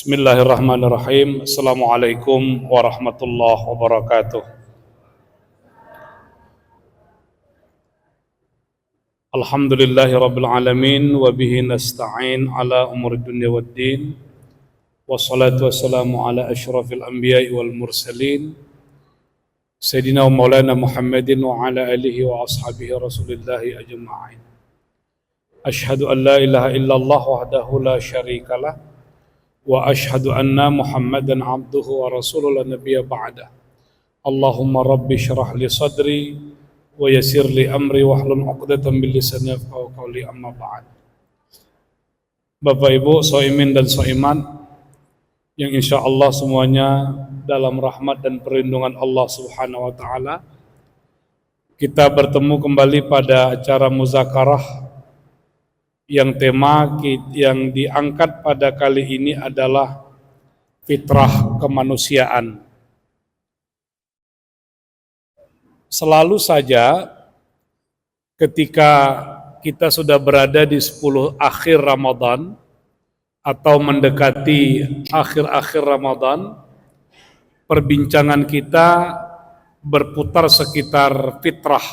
Bismillahirrahmanirrahim. Assalamualaikum warahmatullahi wabarakatuh. Alhamdulillahi rabbil alamin wa bihi nasta'in ala umuri dunya waddin. Wassalatu wassalamu ala asyrafil anbiya'i wal mursalin Sayyidina wa maulana Muhammadin wa ala alihi wa ashabihi rasulillahi ajma'in. Ashhadu an la ilaha illallah wahdahu la syarikalah wa ashhadu anna Muhammadan abduhu wa rasuluhu la nabiyya ba'da. Allahumma rabbi syrah li sadri wa yassir li amri wahlul 'uqdatam min lisani yafqahu qawli, amma ba'd. Bapak Ibu shaimin dan shaimat yang insyaallah semuanya dalam rahmat dan perlindungan Allah Subhanahu wa taala, kita bertemu kembali pada acara muzakarah yang tema yang diangkat pada kali ini adalah fitrah kemanusiaan. Selalu saja ketika kita sudah berada di 10 akhir Ramadan atau mendekati akhir-akhir Ramadan, perbincangan kita berputar sekitar fitrah.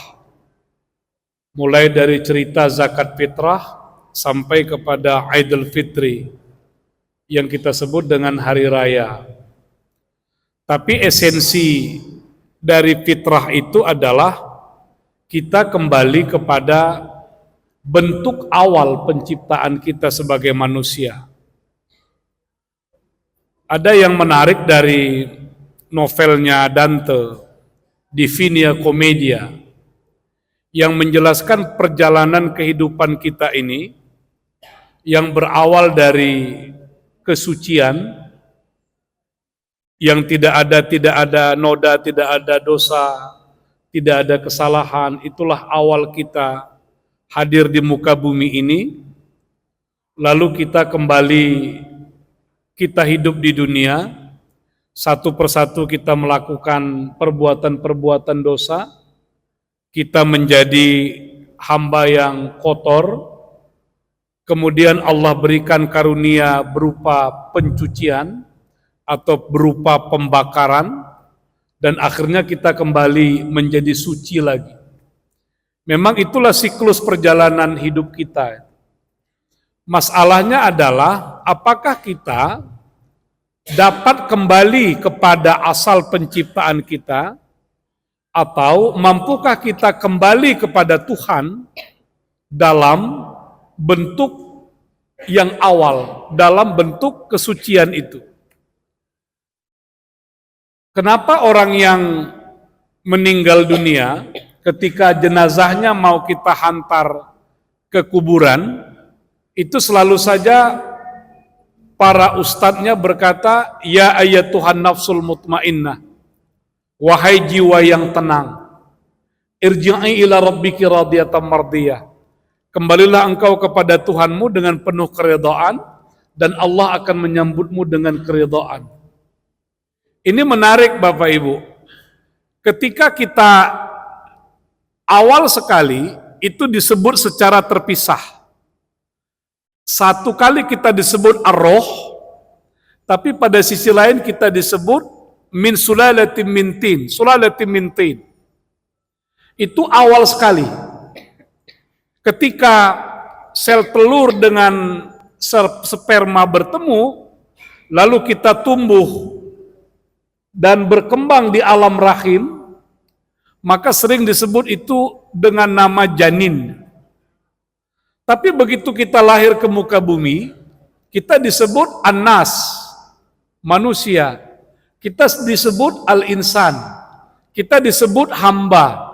Mulai dari cerita zakat fitrah sampai kepada Idul Fitri yang kita sebut dengan hari raya. Tapi esensi dari fitrah itu adalah kita kembali kepada bentuk awal penciptaan kita sebagai manusia. Ada yang menarik dari novelnya Dante, Divina Commedia, yang menjelaskan perjalanan kehidupan kita ini yang berawal dari kesucian, yang tidak ada noda, tidak ada dosa, tidak ada kesalahan. Itulah awal kita hadir di muka bumi ini. Lalu kita kembali, kita hidup di dunia, satu persatu kita melakukan perbuatan-perbuatan dosa, kita menjadi hamba yang kotor. Kemudian Allah berikan karunia berupa pencucian atau berupa pembakaran, dan akhirnya kita kembali menjadi suci lagi. Memang itulah siklus perjalanan hidup kita. Masalahnya adalah apakah kita dapat kembali kepada asal penciptaan kita, atau mampukah kita kembali kepada Tuhan dalam bentuk yang awal, dalam bentuk kesucian itu. Kenapa orang yang meninggal dunia ketika jenazahnya mau kita hantar ke kuburan, itu selalu saja para ustadznya berkata, ya ayyatuhan nafsul mutmainnah, wahai jiwa yang tenang, irji'i ila rabbiki radiyatan mardiyah, kembalilah engkau kepada Tuhanmu dengan penuh keridhaan, dan Allah akan menyambutmu dengan keridhaan. Ini menarik Bapak Ibu. Ketika kita awal sekali itu disebut secara terpisah. Satu kali kita disebut ar-roh, tapi pada sisi lain kita disebut min sulalatin min tin, sulalatin min tin. Itu awal sekali. Ketika sel telur dengan sperma bertemu, lalu kita tumbuh dan berkembang di alam rahim, maka sering disebut itu dengan nama janin. Tapi begitu kita lahir ke muka bumi, kita disebut an-nas, manusia. Kita disebut al-insan, kita disebut hamba.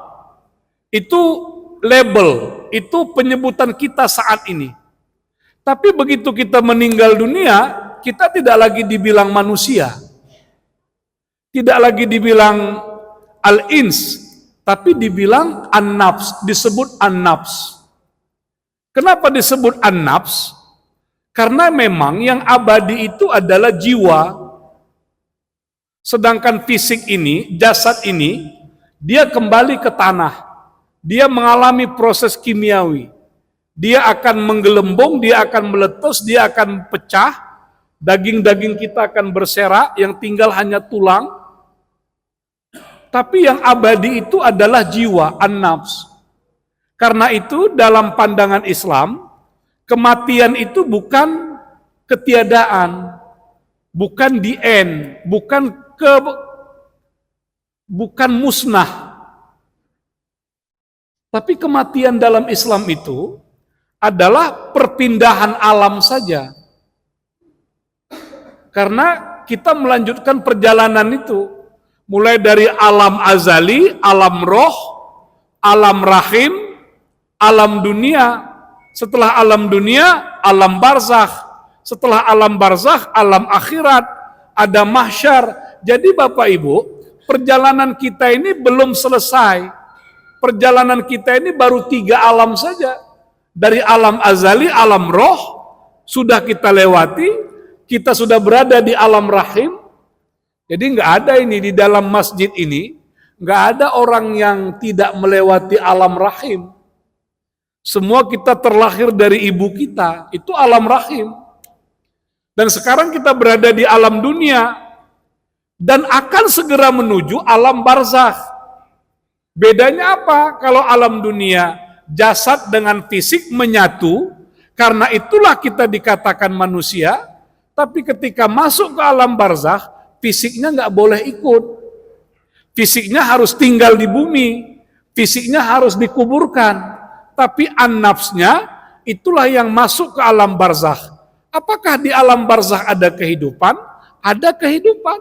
Itu label, itu penyebutan kita saat ini. Tapi begitu kita meninggal dunia, kita tidak lagi dibilang manusia, tidak lagi dibilang al-ins, tapi dibilang an-nafs, disebut an-nafs. Kenapa disebut an-nafs? Karena memang yang abadi itu adalah jiwa. Sedangkan fisik ini, jasad ini, dia kembali ke tanah. Dia mengalami proses kimiawi. Dia akan menggelembung, dia akan meletus, dia akan pecah, Daging-daging kita akan berserak, yang tinggal hanya tulang. Tapi yang abadi itu adalah jiwa, an-nafs. Karena itu dalam pandangan Islam, kematian itu bukan ketiadaan, bukan the end, bukan musnah. Tapi kematian dalam Islam itu adalah perpindahan alam saja. Karena kita melanjutkan perjalanan itu, mulai dari alam azali, alam roh, alam rahim, alam dunia. Setelah alam dunia, alam barzakh. Setelah alam barzakh, alam akhirat, ada mahsyar. Jadi Bapak Ibu, perjalanan kita ini belum selesai. Perjalanan kita ini baru 3 alam saja. Dari alam azali, alam roh, sudah kita lewati, kita sudah berada di alam rahim. Jadi nggak ada ini di dalam masjid ini, nggak ada orang yang tidak melewati alam rahim. Semua kita terlahir dari ibu kita, itu alam rahim. Dan sekarang kita berada di alam dunia, dan akan segera menuju alam barzakh. Bedanya apa? Kalau alam dunia, jasad dengan fisik menyatu, karena itulah kita dikatakan manusia, tapi ketika masuk ke alam barzakh, fisiknya nggak boleh ikut. Fisiknya harus tinggal di bumi, fisiknya harus dikuburkan. Tapi an-nafsnya, itulah yang masuk ke alam barzakh. Apakah di alam barzakh ada kehidupan? Ada kehidupan.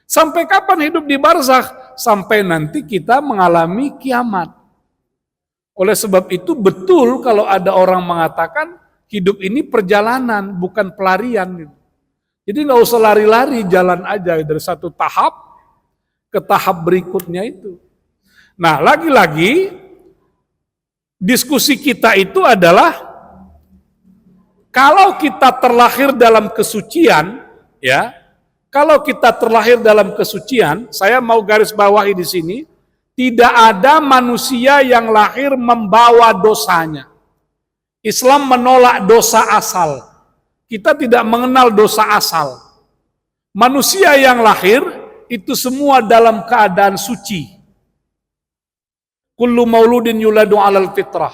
Sampai kapan hidup di barzakh? Sampai nanti kita mengalami kiamat. Oleh sebab itu betul kalau ada orang mengatakan hidup ini perjalanan, bukan pelarian. Jadi nggak usah lari-lari, jalan aja dari satu tahap ke tahap berikutnya itu. Nah, lagi-lagi diskusi kita itu adalah kalau kita terlahir dalam kesucian, ya, kalau kita terlahir dalam kesucian, saya mau garis bawahi di sini, tidak ada manusia yang lahir membawa dosanya. Islam menolak dosa asal. Kita tidak mengenal dosa asal. Manusia yang lahir itu semua dalam keadaan suci. Kullu mauludin yuladu 'alal fitrah.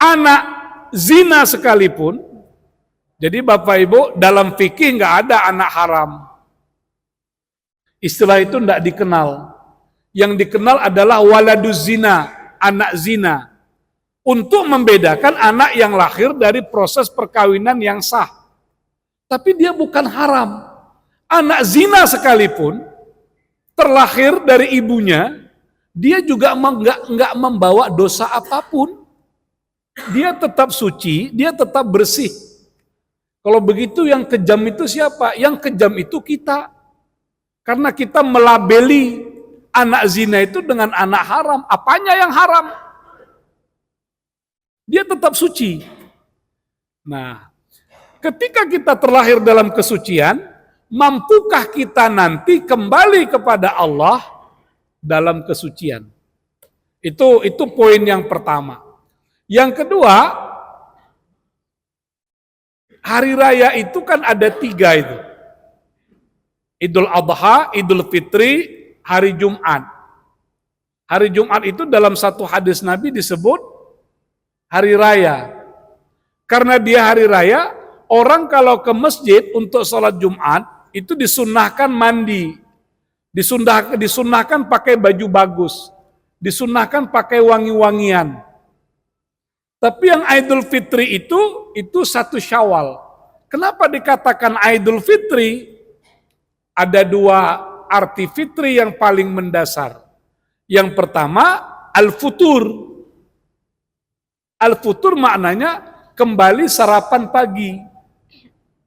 Anak zina sekalipun, jadi Bapak Ibu dalam fikih nggak ada anak haram. Istilah itu tidak dikenal. Yang dikenal adalah waladuz zina, anak zina. Untuk membedakan anak yang lahir dari proses perkawinan yang sah. Tapi dia bukan haram. Anak zina sekalipun terlahir dari ibunya, dia juga nggak membawa dosa apapun. Dia tetap suci, dia tetap bersih. Kalau begitu yang kejam itu siapa? Yang kejam itu kita. Karena kita melabeli anak zina itu dengan anak haram. Apanya yang haram? Dia tetap suci. Nah, ketika kita terlahir dalam kesucian, mampukah kita nanti kembali kepada Allah dalam kesucian? Itu poin yang pertama. Yang kedua, hari raya itu kan ada 3 itu. Idul Adha, Idul Fitri, hari Jumat. Hari Jumat itu dalam satu hadis Nabi disebut hari raya. Karena dia hari raya, orang kalau ke masjid untuk sholat Jumat, itu disunnahkan mandi. Disunnahkan pakai baju bagus. Disunnahkan pakai wangi-wangian. Tapi yang Idul Fitri itu 1 Syawal. Kenapa dikatakan Idul Fitri? Ada 2 arti fitri yang paling mendasar. Yang pertama, al-futur. Al-futur maknanya kembali sarapan pagi.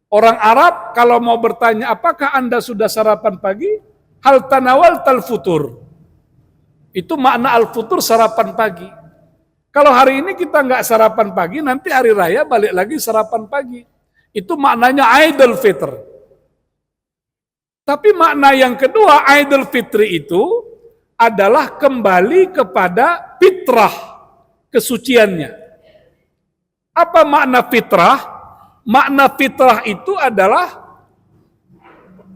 Orang Arab kalau mau bertanya, apakah Anda sudah sarapan pagi? Hal tanawal tal-futur. Itu makna al-futur, sarapan pagi. Kalau hari ini kita nggak sarapan pagi, nanti hari raya balik lagi sarapan pagi. Itu maknanya Idul Fitr. Tapi makna yang kedua, Idul Fitri itu adalah kembali kepada fitrah, kesuciannya. Apa makna fitrah? Makna fitrah itu adalah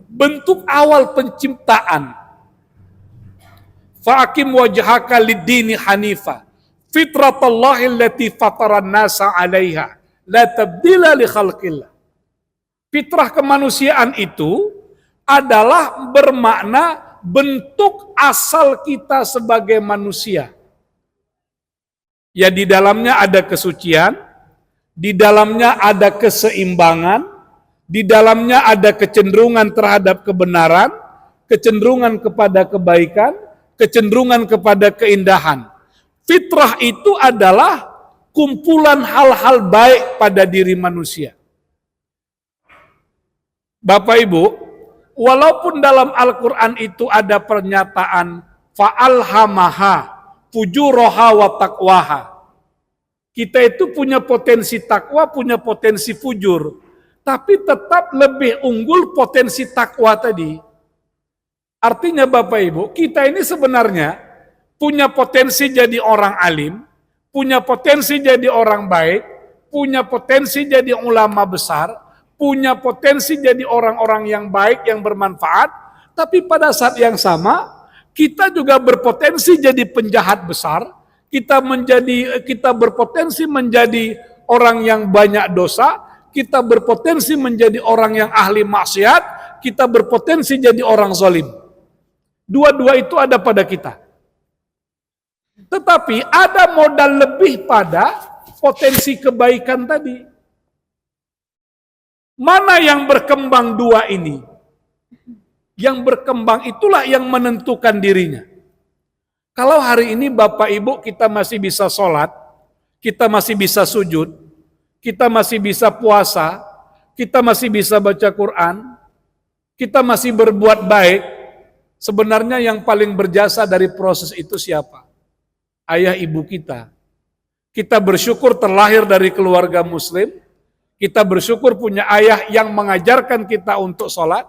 bentuk awal penciptaan. Fa'akim wajhaka lid-dini hanifa. Fitratallahi allati fataran nasa 'alaiha. La tabdila li khalqillah. Fitrah kemanusiaan itu adalah bermakna bentuk asal kita sebagai manusia. Ya, di dalamnya ada kesucian, di dalamnya ada keseimbangan, di dalamnya ada kecenderungan terhadap kebenaran, kecenderungan kepada kebaikan, kecenderungan kepada keindahan. Fitrah itu adalah kumpulan hal-hal baik pada diri manusia. Bapak Ibu, walaupun dalam Al-Quran itu ada pernyataan fa'alhamaha fujuraha wa taqwaha. Kita itu punya potensi takwa, punya potensi fujur. Tapi tetap lebih unggul potensi takwa tadi. Artinya Bapak Ibu, kita ini sebenarnya punya potensi jadi orang alim, punya potensi jadi orang baik, punya potensi jadi ulama besar, punya potensi jadi orang-orang yang baik, yang bermanfaat, tapi pada saat yang sama, kita juga berpotensi jadi penjahat besar, kita berpotensi menjadi orang yang banyak dosa, kita berpotensi menjadi orang yang ahli maksiat, kita berpotensi jadi orang zalim. Dua-dua itu ada pada kita. Tetapi ada modal lebih pada potensi kebaikan tadi. Mana yang berkembang dua ini? Yang berkembang itulah yang menentukan dirinya. Kalau hari ini Bapak Ibu kita masih bisa sholat, kita masih bisa sujud, kita masih bisa puasa, kita masih bisa baca Quran, kita masih berbuat baik, sebenarnya yang paling berjasa dari proses itu siapa? Ayah ibu kita. Kita bersyukur terlahir dari keluarga muslim, kita bersyukur punya ayah yang mengajarkan kita untuk sholat,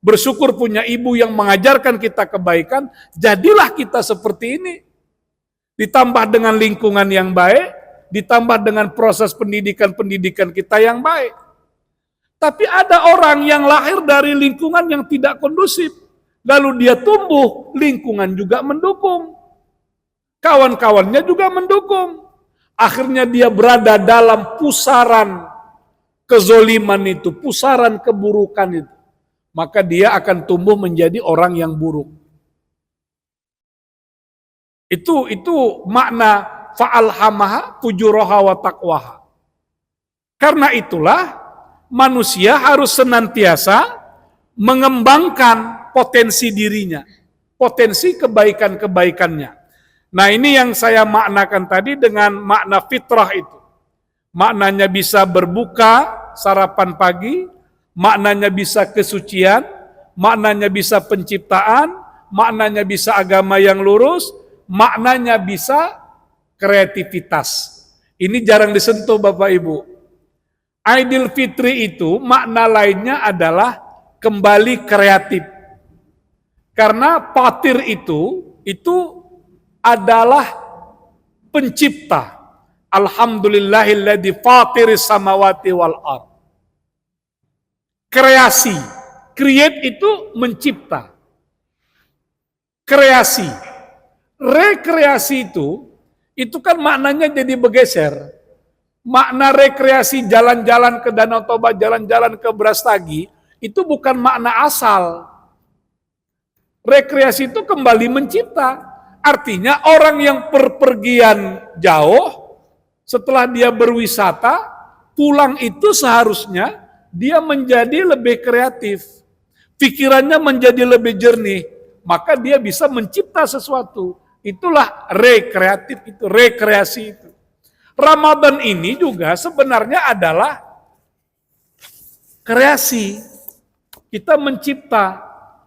bersyukur punya ibu yang mengajarkan kita kebaikan, jadilah kita seperti ini. Ditambah dengan lingkungan yang baik, ditambah dengan proses pendidikan kita yang baik. Tapi ada orang yang lahir dari lingkungan yang tidak kondusif, lalu dia tumbuh, lingkungan juga mendukung. Kawan-kawannya juga mendukung. Akhirnya dia berada dalam pusaran kezoliman itu, pusaran keburukan itu, maka dia akan tumbuh menjadi orang yang buruk. Itu makna fa'alhamaha fujuraha wa taqwaha. Karena itulah manusia harus senantiasa mengembangkan potensi dirinya, potensi kebaikan-kebaikannya. Nah, ini yang saya maknakan tadi dengan makna fitrah itu. Maknanya bisa berbuka, sarapan pagi, maknanya bisa kesucian, maknanya bisa penciptaan, maknanya bisa agama yang lurus, maknanya bisa kreativitas. Ini jarang disentuh Bapak Ibu. Idul Fitri itu makna lainnya adalah kembali kreatif. Karena fatir itu adalah pencipta. Alhamdulillahilladzi fatiris samawati wal ard. Kreasi, create itu mencipta. Kreasi, rekreasi itu kan maknanya jadi bergeser. Makna rekreasi jalan-jalan ke Danau Toba, jalan-jalan ke Brastagi, itu bukan makna asal. Rekreasi itu kembali mencipta. Artinya orang yang perpergian jauh, setelah dia berwisata, pulang itu seharusnya dia menjadi lebih kreatif. Pikirannya menjadi lebih jernih. Maka dia bisa mencipta sesuatu. Itulah rekreasi itu. Ramadan ini juga sebenarnya adalah kreasi. Kita mencipta,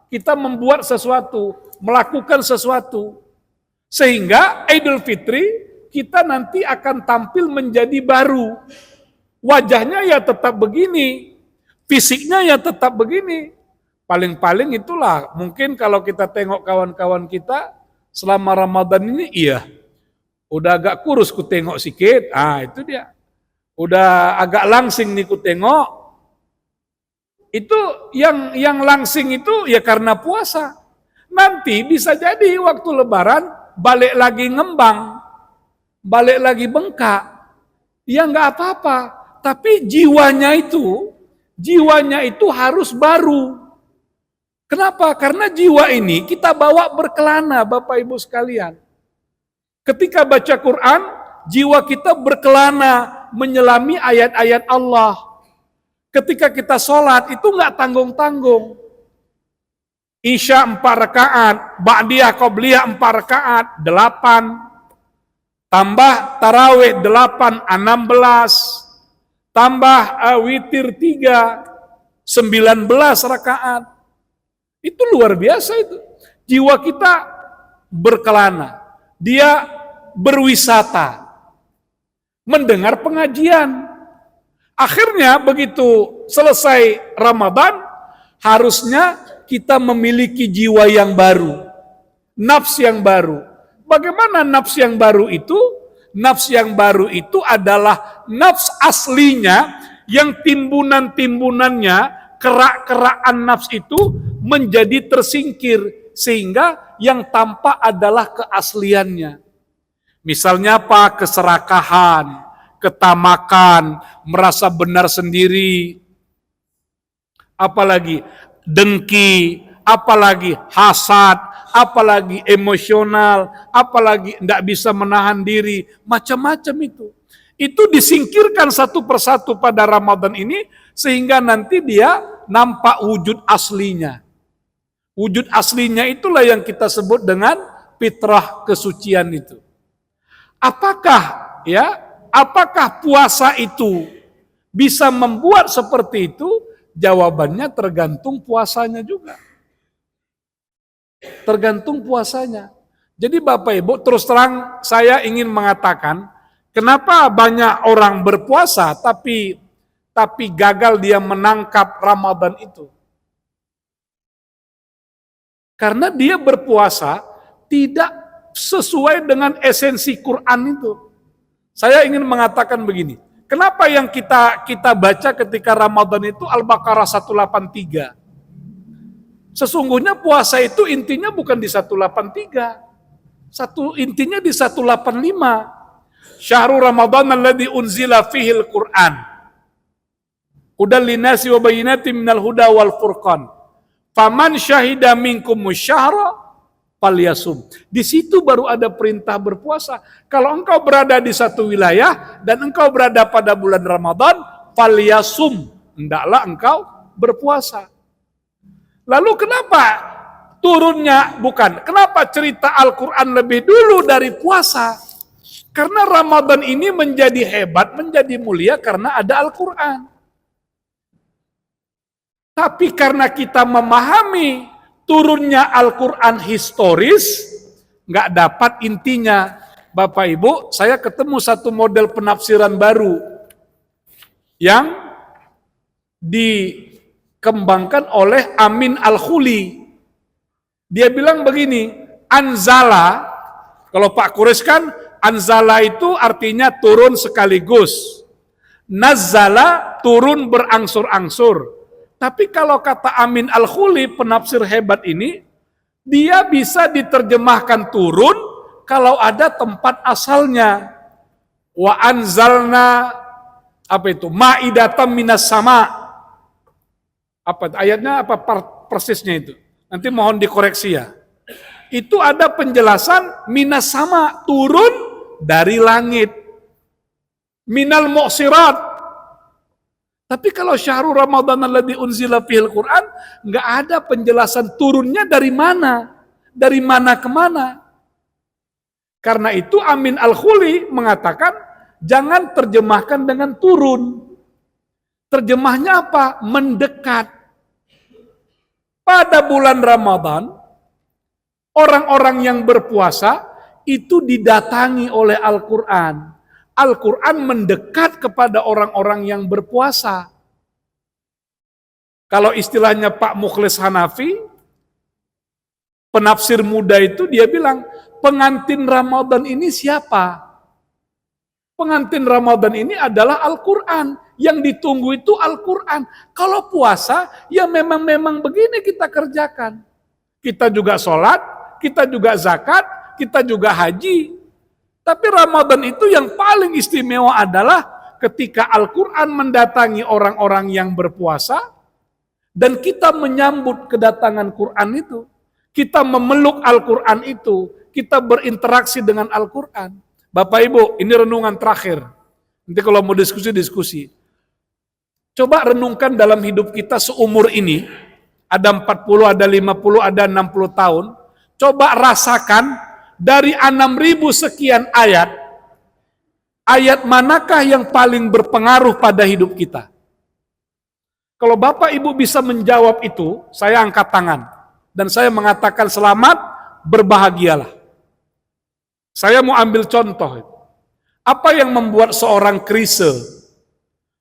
kita membuat sesuatu, melakukan sesuatu. Sehingga Idul Fitri kita nanti akan tampil menjadi baru. Wajahnya ya tetap begini, fisiknya ya tetap begini. Paling-paling itulah, mungkin kalau kita tengok kawan-kawan kita selama Ramadan ini, iya, udah agak kurus ku tengok sikit, itu dia. Udah agak langsing nih ku tengok. Itu yang langsing itu ya karena puasa. Nanti bisa jadi waktu lebaran balik lagi ngembang, balik lagi bengkak. Ya nggak apa-apa. Tapi jiwanya itu harus baru. Kenapa? Karena jiwa ini kita bawa berkelana, Bapak Ibu sekalian. Ketika baca Quran, jiwa kita berkelana menyelami ayat-ayat Allah. Ketika kita sholat, itu nggak tanggung-tanggung. Isya 4 rakaat, Ba'diyah Qobliyah 4 rakaat, 8. Tambah Tarawih 8, 16. Tambah witir 3, 19 rakaat. Itu luar biasa itu. Jiwa kita berkelana. Dia berwisata. Mendengar pengajian. Akhirnya begitu selesai Ramadan, harusnya kita memiliki jiwa yang baru. Nafs yang baru. Bagaimana nafs yang baru itu? Nafs yang baru itu adalah nafs aslinya yang timbunan-timbunannya, kerak-kerakan nafs itu menjadi tersingkir, sehingga yang tampak adalah keasliannya. Misalnya apa? Keserakahan, ketamakan, merasa benar sendiri, apalagi dengki, apalagi hasad, apalagi emosional, apalagi tidak bisa menahan diri, macam-macam itu. Itu disingkirkan satu persatu pada Ramadan ini, sehingga nanti dia nampak wujud aslinya. Wujud aslinya itulah yang kita sebut dengan fitrah kesucian itu. Apakah puasa itu bisa membuat seperti itu? Jawabannya tergantung puasanya juga. Tergantung puasanya. Jadi Bapak Ibu, terus terang saya ingin mengatakan, kenapa banyak orang berpuasa tapi gagal dia menangkap Ramadan itu? Karena dia berpuasa tidak sesuai dengan esensi Quran itu. Saya ingin mengatakan begini, kenapa yang kita baca ketika Ramadan itu Al-Baqarah 183? Sesungguhnya puasa itu intinya bukan di 183. Intinya di 185. Syahrul Ramadan alladzi unzila fihil Qur'an. Hudal linnasi wa bayyinatin minal huda wal furqan. Faman syahida minkum syahra falyasum. Di situ baru ada perintah berpuasa. Kalau engkau berada di satu wilayah dan engkau berada pada bulan Ramadan, falyasum, hendaklah engkau berpuasa. Lalu kenapa kenapa cerita Al-Quran lebih dulu dari puasa? Karena Ramadan ini menjadi hebat, menjadi mulia karena ada Al-Quran. Tapi karena kita memahami turunnya Al-Quran historis, nggak dapat intinya. Bapak Ibu, saya ketemu satu model penafsiran baru yang dikembangkan oleh Amin Al-Khuli. Dia bilang begini, anzala, kalau Pak Quraisy kan, anzala itu artinya turun sekaligus. Nazzala, turun berangsur-angsur. Tapi kalau kata Amin Al-Khuli, penafsir hebat ini, dia bisa diterjemahkan turun kalau ada tempat asalnya. Wa anzalna, ma'idatan minas sama. Ayatnya persisnya itu? Nanti mohon dikoreksi ya. Itu ada penjelasan minas sama, turun dari langit. Minal mu'sirat. Tapi kalau syahrul Ramadan alladzi unzila fihil Qur'an, nggak ada penjelasan turunnya dari mana ke mana. Karena itu Amin Al-Khuli mengatakan, jangan terjemahkan dengan turun. Terjemahnya apa? Mendekat. Pada bulan Ramadan, orang-orang yang berpuasa itu didatangi oleh Al-Quran. Al-Quran mendekat kepada orang-orang yang berpuasa. Kalau istilahnya Pak Mukhlis Hanafi, penafsir muda itu, dia bilang, pengantin Ramadan ini siapa? Pengantin Ramadan ini adalah Al-Quran. Yang ditunggu itu Al-Quran. Kalau puasa, ya memang begini kita kerjakan. Kita juga sholat, kita juga zakat, kita juga haji. Tapi Ramadan itu yang paling istimewa adalah ketika Al-Quran mendatangi orang-orang yang berpuasa, dan kita menyambut kedatangan Quran itu. Kita memeluk Al-Quran itu. Kita berinteraksi dengan Al-Quran. Bapak Ibu, ini renungan terakhir. Nanti kalau mau diskusi. Coba renungkan dalam hidup kita seumur ini, ada 40, ada 50, ada 60 tahun, coba rasakan dari 6.000 sekian ayat manakah yang paling berpengaruh pada hidup kita? Kalau Bapak Ibu bisa menjawab itu, saya angkat tangan. Dan saya mengatakan selamat, berbahagialah. Saya mau ambil contoh. Apa yang membuat seorang Kristen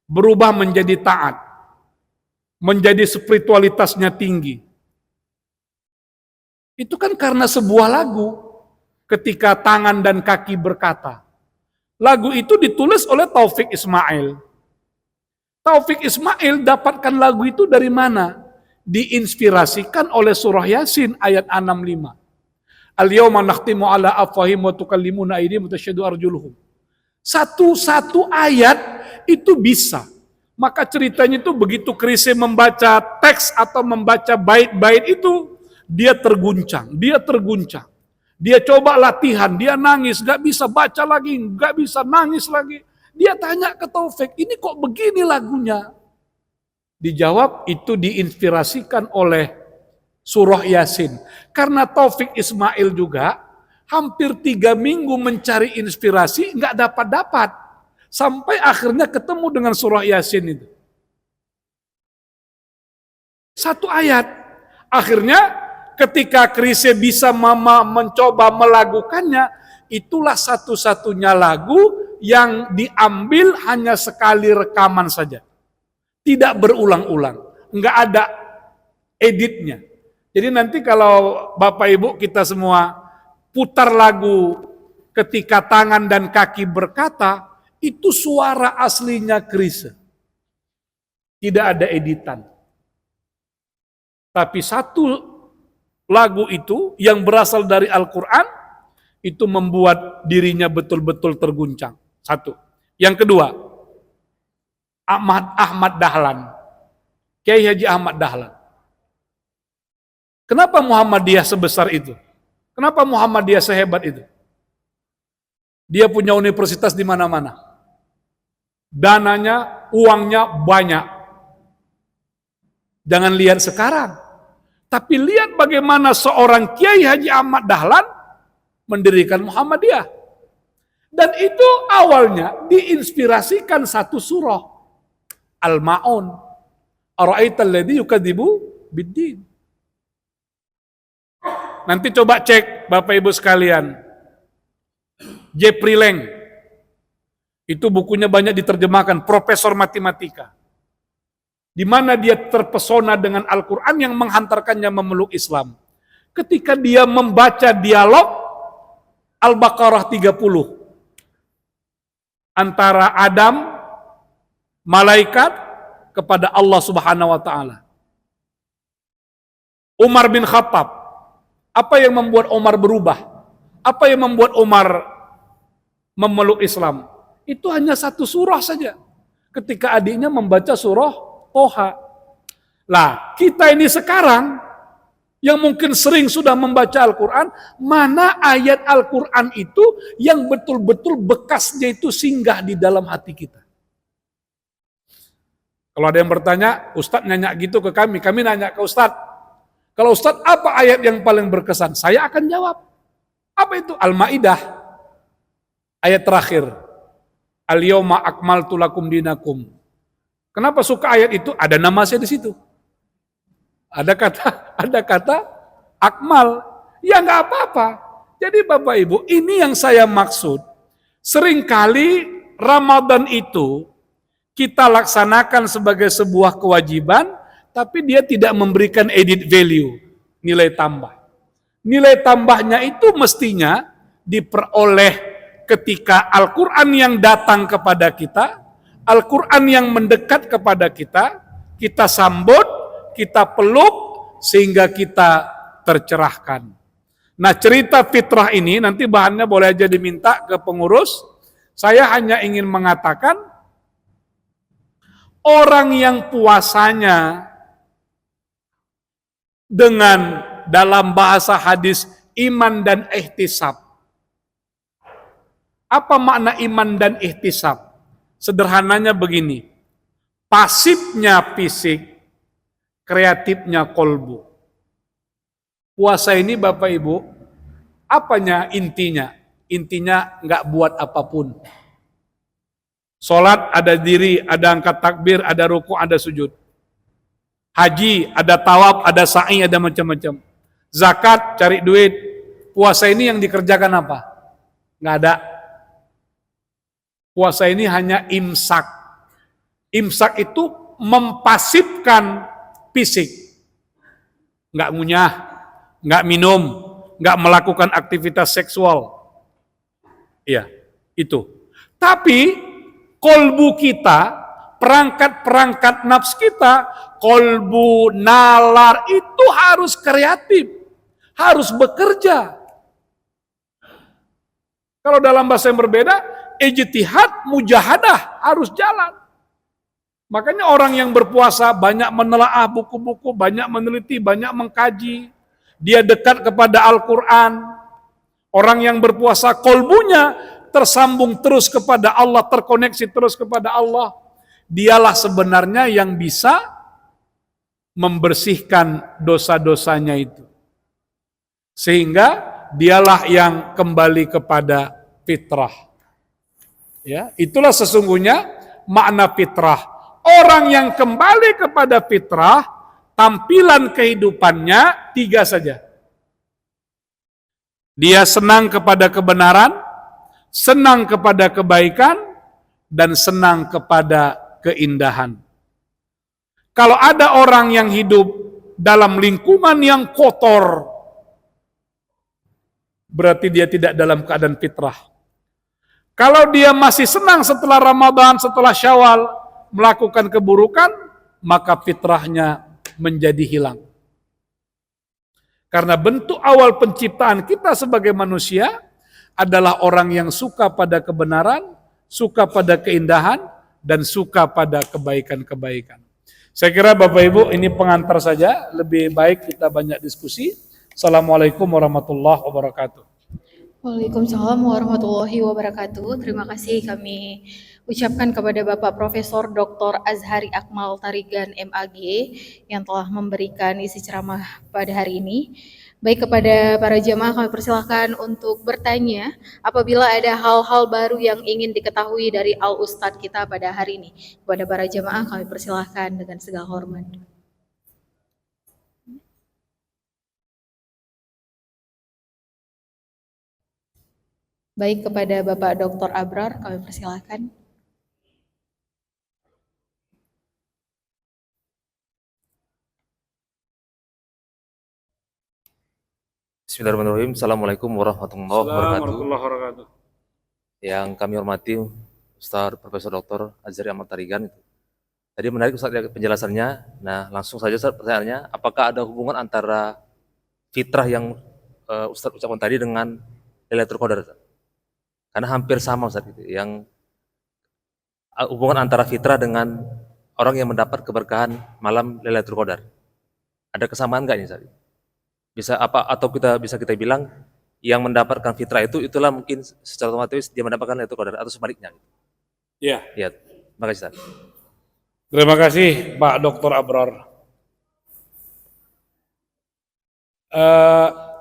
berubah menjadi taat, menjadi spiritualitasnya tinggi? Itu kan karena sebuah lagu, ketika tangan dan kaki berkata. Lagu itu ditulis oleh Taufik Ismail. Taufik Ismail dapatkan lagu itu dari mana? Diinspirasikan oleh surah Yasin ayat 65. Al-yawma nakhtimu ala afwahim wa tukallimuna aydihim wa tasyhadu arjuluhum. Satu ayat itu bisa. Maka ceritanya itu begitu Krisye membaca teks atau membaca bait-bait itu, dia terguncang. Dia coba latihan, dia nangis, gak bisa baca lagi, gak bisa nangis lagi. Dia tanya ke Taufik, ini kok begini lagunya? Dijawab, itu diinspirasikan oleh surah Yasin. Karena Taufik Ismail juga hampir 3 minggu mencari inspirasi, nggak dapat. Sampai akhirnya ketemu dengan surah Yasin itu. Satu ayat. Akhirnya ketika Krisye bisa mencoba melakukannya, itulah satu-satunya lagu yang diambil hanya sekali rekaman saja. Tidak berulang-ulang. Nggak ada editnya. Jadi nanti kalau Bapak Ibu kita semua putar lagu ketika tangan dan kaki berkata, itu suara aslinya Krisye. Tidak ada editan. Tapi satu lagu itu yang berasal dari Al-Quran, itu membuat dirinya betul-betul terguncang. Satu. Yang kedua, Ahmad Dahlan. Kiai Haji Ahmad Dahlan. Kenapa Muhammadiyah sebesar itu? Kenapa Muhammadiyah sehebat itu? Dia punya universitas di mana-mana. Dananya, uangnya banyak. Jangan lihat sekarang. Tapi lihat bagaimana seorang Kiai Haji Ahmad Dahlan mendirikan Muhammadiyah. Dan itu awalnya diinspirasikan satu surah. Al-Ma'un. Ara'aital ladzi yukadzibu biddin. Nanti coba cek Bapak Ibu sekalian. Jeffrey Leng. Itu bukunya banyak diterjemahkan, profesor matematika. Di mana dia terpesona dengan Al-Quran yang menghantarkannya memeluk Islam. Ketika dia membaca dialog Al-Baqarah 30 antara Adam, malaikat kepada Allah Subhanahu wa taala. Umar bin Khattab. Apa yang membuat Umar berubah? Apa yang membuat Umar memeluk Islam? Itu hanya satu surah saja. Ketika adiknya membaca surah Toha. Lah, kita ini sekarang yang mungkin sering sudah membaca Al-Quran, mana ayat Al-Quran itu yang betul-betul bekasnya itu singgah di dalam hati kita. Kalau ada yang bertanya, Ustadz nanya gitu ke kami nanya ke Ustadz. Kalau Ustadz, apa ayat yang paling berkesan? Saya akan jawab. Apa itu? Al-Ma'idah. Ayat terakhir. Al-yawma akmaltu lakum dinakum. Kenapa suka ayat itu? Ada nama saya di situ. Ada kata akmal. Ya nggak apa-apa. Jadi Bapak Ibu, ini yang saya maksud. Seringkali Ramadan itu kita laksanakan sebagai sebuah kewajiban, tapi dia tidak memberikan added value, nilai tambah. Nilai tambahnya itu mestinya diperoleh ketika Al-Quran yang datang kepada kita, Al-Quran yang mendekat kepada kita, kita sambut, kita peluk, sehingga kita tercerahkan. Nah, cerita fitrah ini nanti bahannya boleh aja diminta ke pengurus. Saya hanya ingin mengatakan, orang yang puasanya dengan dalam bahasa hadis iman dan ihtisab. Apa makna iman dan ihtisab? Sederhananya begini, pasifnya fisik, kreatifnya kolbu. Puasa ini Bapak Ibu, apanya intinya? Intinya nggak buat apapun. Sholat ada diri, ada angkat takbir, ada ruku, ada sujud. Haji, ada tawaf, ada sa'i, ada macam-macam. Zakat, cari duit. Puasa ini yang dikerjakan apa? Nggak ada. Puasa ini hanya imsak. Imsak itu mempasifkan fisik. Nggak ngunyah, nggak minum, nggak melakukan aktivitas seksual. Iya, itu. Tapi kolbu kita, perangkat-perangkat nafs kita, kolbu, nalar itu harus kreatif, harus bekerja. Kalau dalam bahasa yang berbeda, ijtihad, mujahadah harus jalan. Makanya orang yang berpuasa banyak menelaah buku-buku, banyak meneliti, banyak mengkaji. Dia dekat kepada Al-Quran. Orang yang berpuasa kolbunya tersambung terus kepada Allah, terkoneksi terus kepada Allah. Dialah sebenarnya yang bisa membersihkan dosa-dosanya itu. Sehingga dialah yang kembali kepada fitrah. Ya, itulah sesungguhnya makna fitrah. Orang yang kembali kepada fitrah, tampilan kehidupannya 3 saja. Dia senang kepada kebenaran, senang kepada kebaikan, dan senang kepada keindahan. Kalau ada orang yang hidup dalam lingkungan yang kotor, berarti dia tidak dalam keadaan fitrah. Kalau dia masih senang setelah Ramadan, setelah Syawal, melakukan keburukan, maka fitrahnya menjadi hilang. Karena bentuk awal penciptaan kita sebagai manusia adalah orang yang suka pada kebenaran, suka pada keindahan, dan suka pada kebaikan-kebaikan. Saya kira Bapak Ibu ini pengantar saja, lebih baik kita banyak diskusi. Assalamualaikum warahmatullahi wabarakatuh. Waalaikumsalam warahmatullahi wabarakatuh. Terima kasih kami ucapkan kepada Bapak Profesor Dr. Azhari Akmal Tarigan MAG yang telah memberikan isi ceramah pada hari ini. Baik, kepada para jamaah kami persilahkan untuk bertanya apabila ada hal-hal baru yang ingin diketahui dari Al Ustadz kita pada hari ini. Kepada para jamaah kami persilahkan dengan segala hormat. Baik, kepada Bapak Dr. Abrar kami persilahkan. Bismillahirrahmanirrahim. Assalamualaikum warahmatullahi wabarakatuh. Yang kami hormati Ustaz Profesor Dr. Azhari Akmal Tarigan itu. Tadi menarik Ustaz penjelasannya. Nah, langsung saja Ustaz pertanyaannya, apakah ada hubungan antara fitrah yang Ustaz ucapkan tadi dengan Lailatul Qadar? Karena hampir sama Ustaz gitu. Yang hubungan antara fitrah dengan orang yang mendapat keberkahan malam Lailatul Qadar. Ada kesamaan enggak ini Ustaz? Bisa apa atau kita bilang yang mendapatkan fitrah itulah mungkin secara otomatis dia mendapatkan Lailatul Qadar atau sebaliknya. Ya. Ya. Terima kasih Ustaz. Terima kasih Pak Dr. Abrar.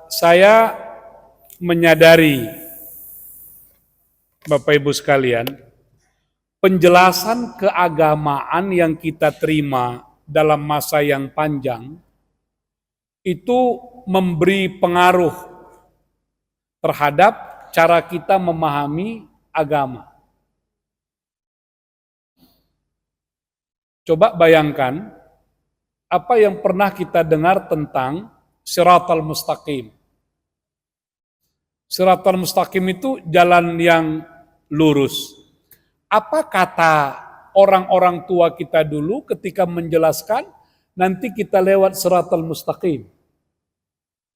Saya menyadari Bapak Ibu sekalian, penjelasan keagamaan yang kita terima dalam masa yang panjang itu memberi pengaruh terhadap cara kita memahami agama. Coba bayangkan apa yang pernah kita dengar tentang Shiratal Mustaqim. Siratal mustaqim itu jalan yang lurus. Apa kata orang-orang tua kita dulu ketika menjelaskan nanti kita lewat siratal mustaqim?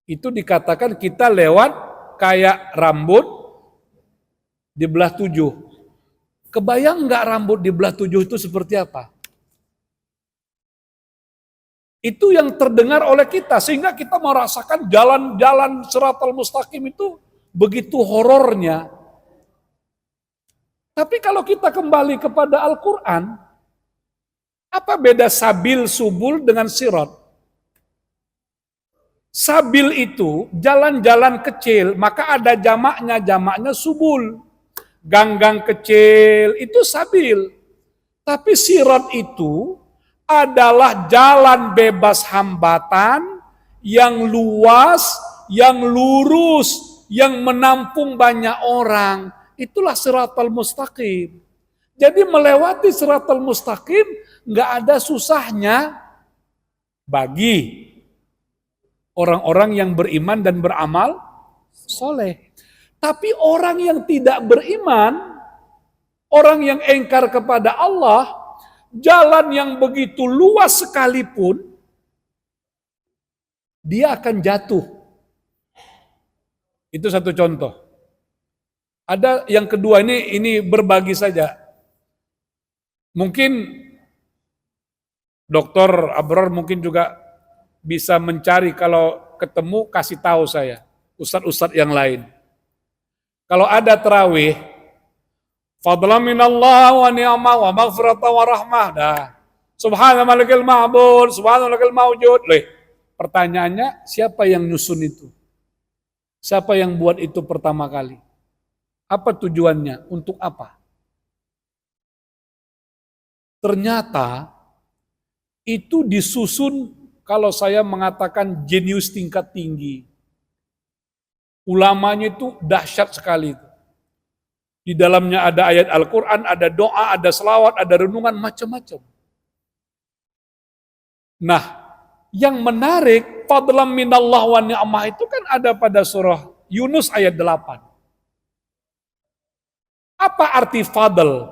Itu dikatakan kita lewat kayak rambut dibelah 7. Kebayang nggak rambut dibelah 7 itu seperti apa? Itu yang terdengar oleh kita, sehingga kita merasakan jalan-jalan siratal mustaqim itu begitu horornya. Tapi kalau kita kembali kepada Al-Quran, apa beda sabil subul dengan sirat? Sabil itu jalan-jalan kecil, maka ada jamaknya subul. Gang-gang kecil itu sabil. Tapi sirat itu adalah jalan bebas hambatan yang luas, yang lurus, yang menampung banyak orang. Itulah siratal mustaqim. Jadi melewati siratal mustaqim nggak ada susahnya bagi orang-orang yang beriman dan beramal soleh. Tapi orang yang tidak beriman, orang yang engkar kepada Allah, jalan yang begitu luas sekalipun, dia akan jatuh. Itu satu contoh. Ada yang kedua, ini berbagi saja. Mungkin Dr. Abror mungkin juga bisa mencari, kalau ketemu kasih tahu saya, ustadz-ustadz yang lain. Kalau ada tarawih, fadlan minallah wa ni'mah wa maghfirata wa rahmah. Dah. Subhana malikil ma'bud, subhana malikil mawjud. Pertanyaannya, siapa yang nyusun itu? Siapa yang buat itu pertama kali? Apa tujuannya? Untuk apa? Ternyata itu disusun, kalau saya mengatakan jenius tingkat tinggi. Ulamanya itu dahsyat sekali. Di dalamnya ada ayat Al-Quran, ada doa, ada selawat, ada renungan, macam-macam. Nah, yang menarik, fadlan minallah wa ni'mah itu kan ada pada surah Yunus ayat 8. Apa arti fadl?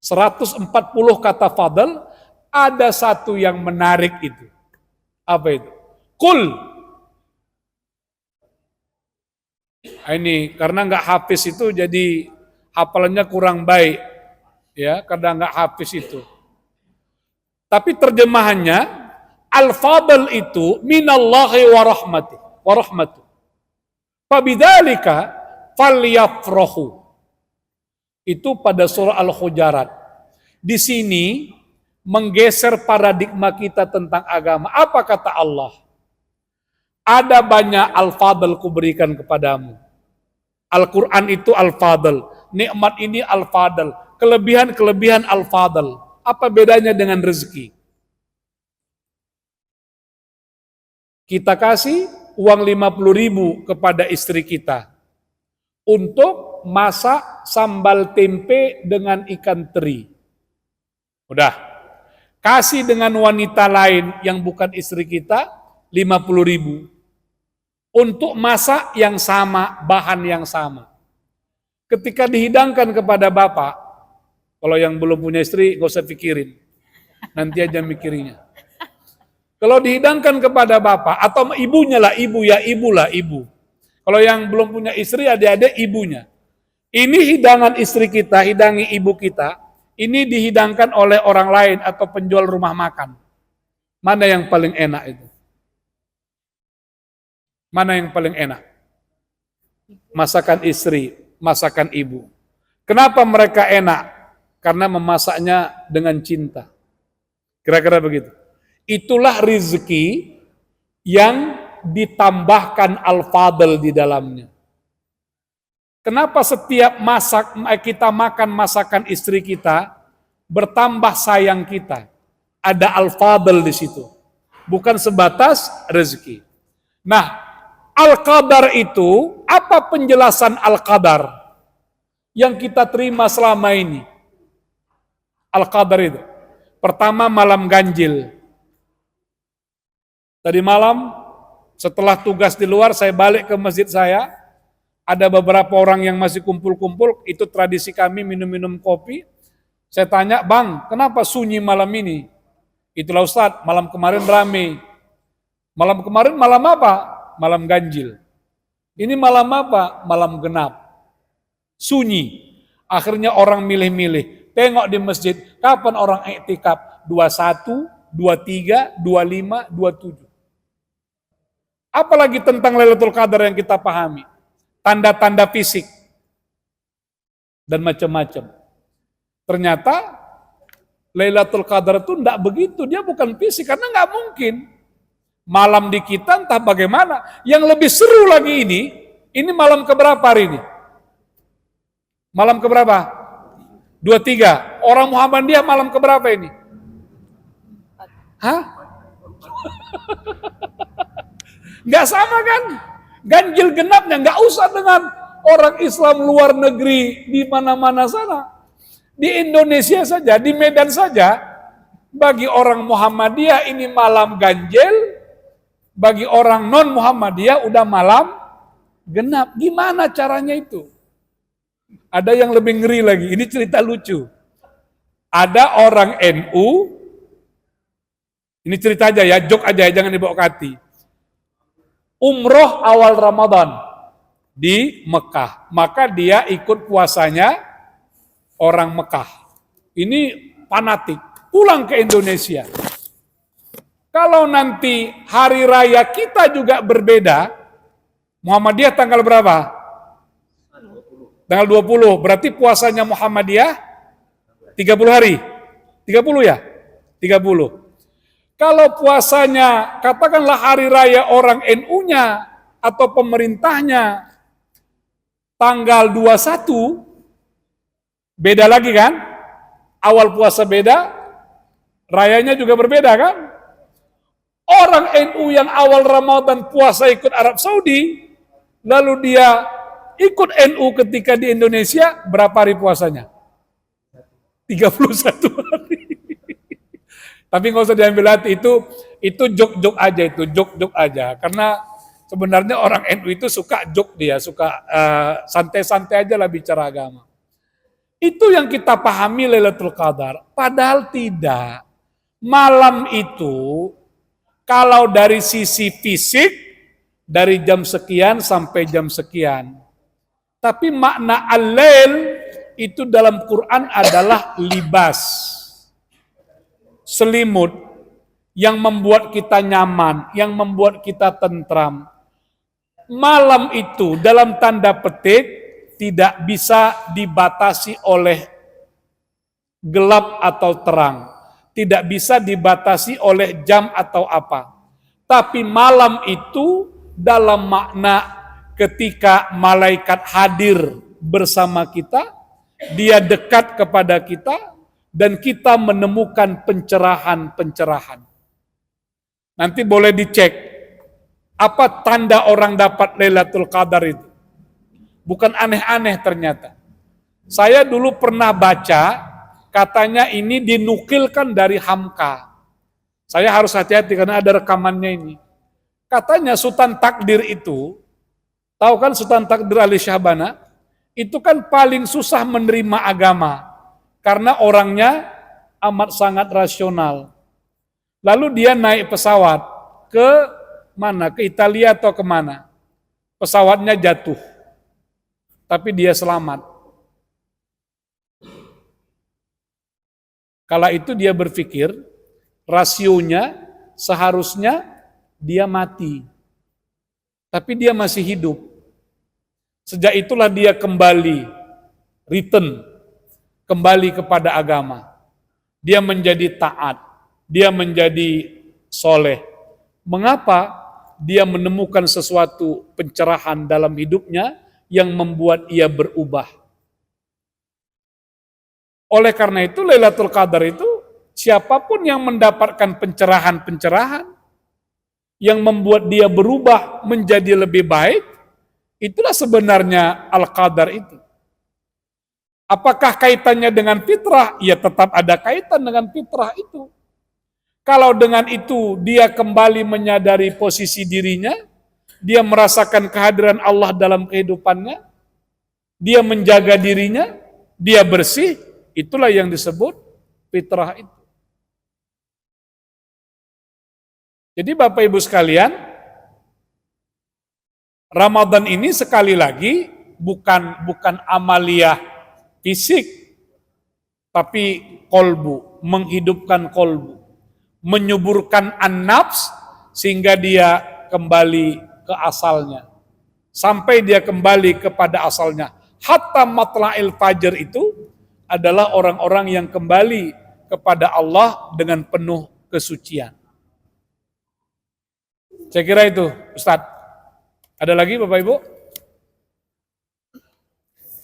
140 kata fadl, ada satu yang menarik itu. Apa itu? Qul. Ini karena nggak hafiz itu jadi hafalannya kurang baik, ya, karena nggak hafiz itu. Tapi terjemahannya al-fadl itu minallahi wa rahmatuh. Fabidzalika falyafrahu. Itu pada surah Al-Hujarat. Di sini menggeser paradigma kita tentang agama. Apa kata Allah? Ada banyak al-fadl kuberikan kepadamu. Al-Quran itu al-fadl. Nikmat ini al-fadl. Kelebihan-kelebihan al-fadl. Apa bedanya dengan rezeki? Kita kasih uang 50.000 kepada istri kita untuk masak sambal tempe dengan ikan teri. Udah. Kasih dengan wanita lain yang bukan istri kita 50.000 untuk masak yang sama, bahan yang sama. Ketika dihidangkan kepada bapak, kalau yang belum punya istri gak usah pikirin, nanti aja mikirinya. Kalau dihidangkan kepada bapak atau ibunya lah, ibu ya, ibu. Kalau yang belum punya istri, adik-adik ibunya. Ini hidangan istri kita, hidangi ibu kita, ini dihidangkan oleh orang lain atau penjual rumah makan. Mana yang paling enak itu? Mana yang paling enak? Masakan istri, masakan ibu. Kenapa mereka enak? Karena memasaknya dengan cinta. Kira-kira begitu. Itulah rezeki yang ditambahkan al-fadl di dalamnya. Kenapa setiap kita makan masakan istri kita, bertambah sayang kita? Ada al-fadl di situ. Bukan sebatas rezeki. Nah, al-qadar itu, apa penjelasan al-qadar yang kita terima selama ini? Al-qadar itu, pertama malam ganjil. Tadi malam Setelah tugas di luar, saya balik ke masjid saya. Ada beberapa orang yang masih kumpul-kumpul, itu tradisi kami minum-minum kopi. Saya tanya, Bang, kenapa sunyi malam ini? Itulah Ustadz, malam kemarin rame. Malam kemarin malam apa? Malam ganjil. Ini malam apa? Malam genap. Sunyi. Akhirnya orang milih-milih. Tengok di masjid, kapan orang iktikaf? 21, 23, 25, 27. Apalagi tentang Lailatul Qadar yang kita pahami. Tanda-tanda fisik. Dan macam-macam. Ternyata Lailatul Qadar itu tidak begitu. Dia bukan fisik, karena nggak mungkin. Malam di kita entah bagaimana. Yang lebih seru lagi ini malam keberapa hari ini? Malam keberapa? 23. Orang Muhammadiyah malam keberapa ini? Hah? Nggak sama kan? Ganjil genapnya nggak usah dengan orang Islam luar negeri di mana-mana sana. Di Indonesia saja, di Medan saja, bagi orang Muhammadiyah ini malam ganjil, bagi orang non Muhammadiyah udah malam genap. Gimana caranya itu? Ada yang lebih ngeri lagi. Ini cerita lucu. Ada orang NU, ini cerita aja ya, joke aja, jangan dibawa ke hati. Umroh awal Ramadan di Mekah. Maka dia ikut puasanya orang Mekah. Ini fanatik. Pulang ke Indonesia. Kalau nanti hari raya kita juga berbeda, Muhammadiyah tanggal berapa? Tanggal 20. Berarti puasanya Muhammadiyah 30 hari. 30 ya? 30. Kalau puasanya, katakanlah hari raya orang NU-nya atau pemerintahnya tanggal 21, beda lagi kan? Awal puasa beda, rayanya juga berbeda kan? Orang NU yang awal Ramadan puasa ikut Arab Saudi, lalu dia ikut NU ketika di Indonesia, berapa hari puasanya? 31 hari. Tapi nggak usah diambil hati, itu jok-jok aja, itu jok-jok aja. Karena sebenarnya orang NU itu suka jok dia, suka santai-santai aja lah bicara agama. Itu yang kita pahami Lailatul Qadar. Padahal tidak. Malam itu, kalau dari sisi fisik, dari jam sekian sampai jam sekian. Tapi makna al-lail itu dalam Quran adalah libas. Selimut yang membuat kita nyaman, yang membuat kita tentram. Malam itu dalam tanda petik tidak bisa dibatasi oleh gelap atau terang. Tidak bisa dibatasi oleh jam atau apa. Tapi malam itu dalam makna ketika malaikat hadir bersama kita, dia dekat kepada kita, dan kita menemukan pencerahan-pencerahan. Nanti boleh dicek, apa tanda orang dapat Lailatul Qadar itu. Bukan aneh-aneh ternyata. Saya dulu pernah baca, katanya ini dinukilkan dari Hamka. Saya harus hati-hati karena ada rekamannya ini. Katanya Sultan Takdir itu, tahu kan Sultan Takdir Ali Syahbana, itu kan paling susah menerima agama. Karena orangnya amat sangat rasional. Lalu dia naik pesawat ke mana? Ke Italia atau kemana? Pesawatnya jatuh. Tapi dia selamat. Kala itu dia berpikir, rasionya seharusnya dia mati. Tapi dia masih hidup. Sejak itulah dia kembali, return, kembali kepada agama. Dia menjadi taat, dia menjadi soleh. Mengapa? Dia menemukan sesuatu pencerahan dalam hidupnya yang membuat ia berubah. Oleh karena itu Lailatul Qadar itu siapapun yang mendapatkan pencerahan-pencerahan yang membuat dia berubah menjadi lebih baik, itulah sebenarnya Al-Qadar itu. Apakah kaitannya dengan fitrah? Ya tetap ada kaitan dengan fitrah itu. Kalau dengan itu dia kembali menyadari posisi dirinya, dia merasakan kehadiran Allah dalam kehidupannya, dia menjaga dirinya, dia bersih, itulah yang disebut fitrah itu. Jadi Bapak Ibu sekalian, Ramadan ini sekali lagi bukan amalia fisik, tapi kolbu, menghidupkan kolbu, menyuburkan an-nafs sehingga dia kembali ke asalnya. Sampai dia kembali kepada asalnya. Hatta matla'il fajr itu adalah orang-orang yang kembali kepada Allah dengan penuh kesucian. Saya kira itu, Ustadz. Ada lagi Bapak Ibu?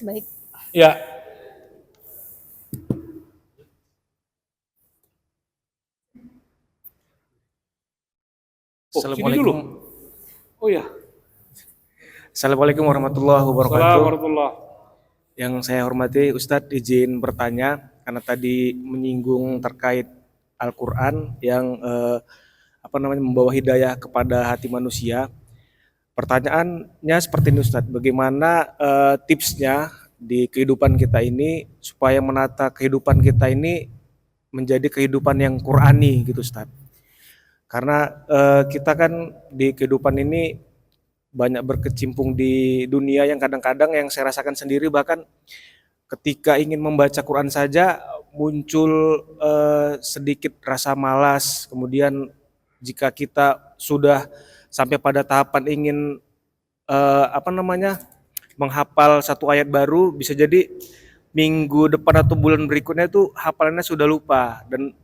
Baik. Ya. Assalamualaikum. Oh ya. Assalamualaikum warahmatullahi wabarakatuh. Assalamualaikum. Yang saya hormati Ustadz, izin bertanya karena tadi menyinggung terkait Al-Quran yang membawa hidayah kepada hati manusia. Pertanyaannya seperti ini Ustadz, bagaimana tipsnya di kehidupan kita ini supaya menata kehidupan kita ini menjadi kehidupan yang Qurani gitu Ustadz. Karena kita kan di kehidupan ini banyak berkecimpung di dunia yang kadang-kadang yang saya rasakan sendiri, bahkan ketika ingin membaca Quran saja muncul sedikit rasa malas. Kemudian jika kita sudah sampai pada tahapan ingin menghafal satu ayat baru, bisa jadi minggu depan atau bulan berikutnya itu hafalannya sudah lupa. Dan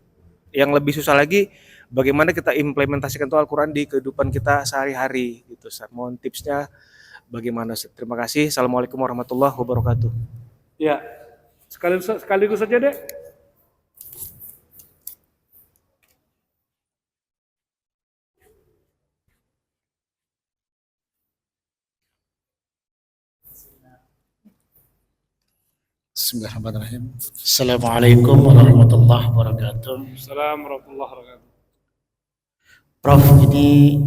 yang lebih susah lagi, bagaimana kita implementasikan Al-Quran di kehidupan kita sehari-hari gitu. Mohon tipsnya bagaimana. Terima kasih. Assalamualaikum warahmatullahi wabarakatuh. Ya, sekaligus saja deh. Bismillahirrahmanirrahim. Assalamualaikum warahmatullahi wabarakatuh. Assalamualaikum warahmatullahi wabarakatuh. Prof, ini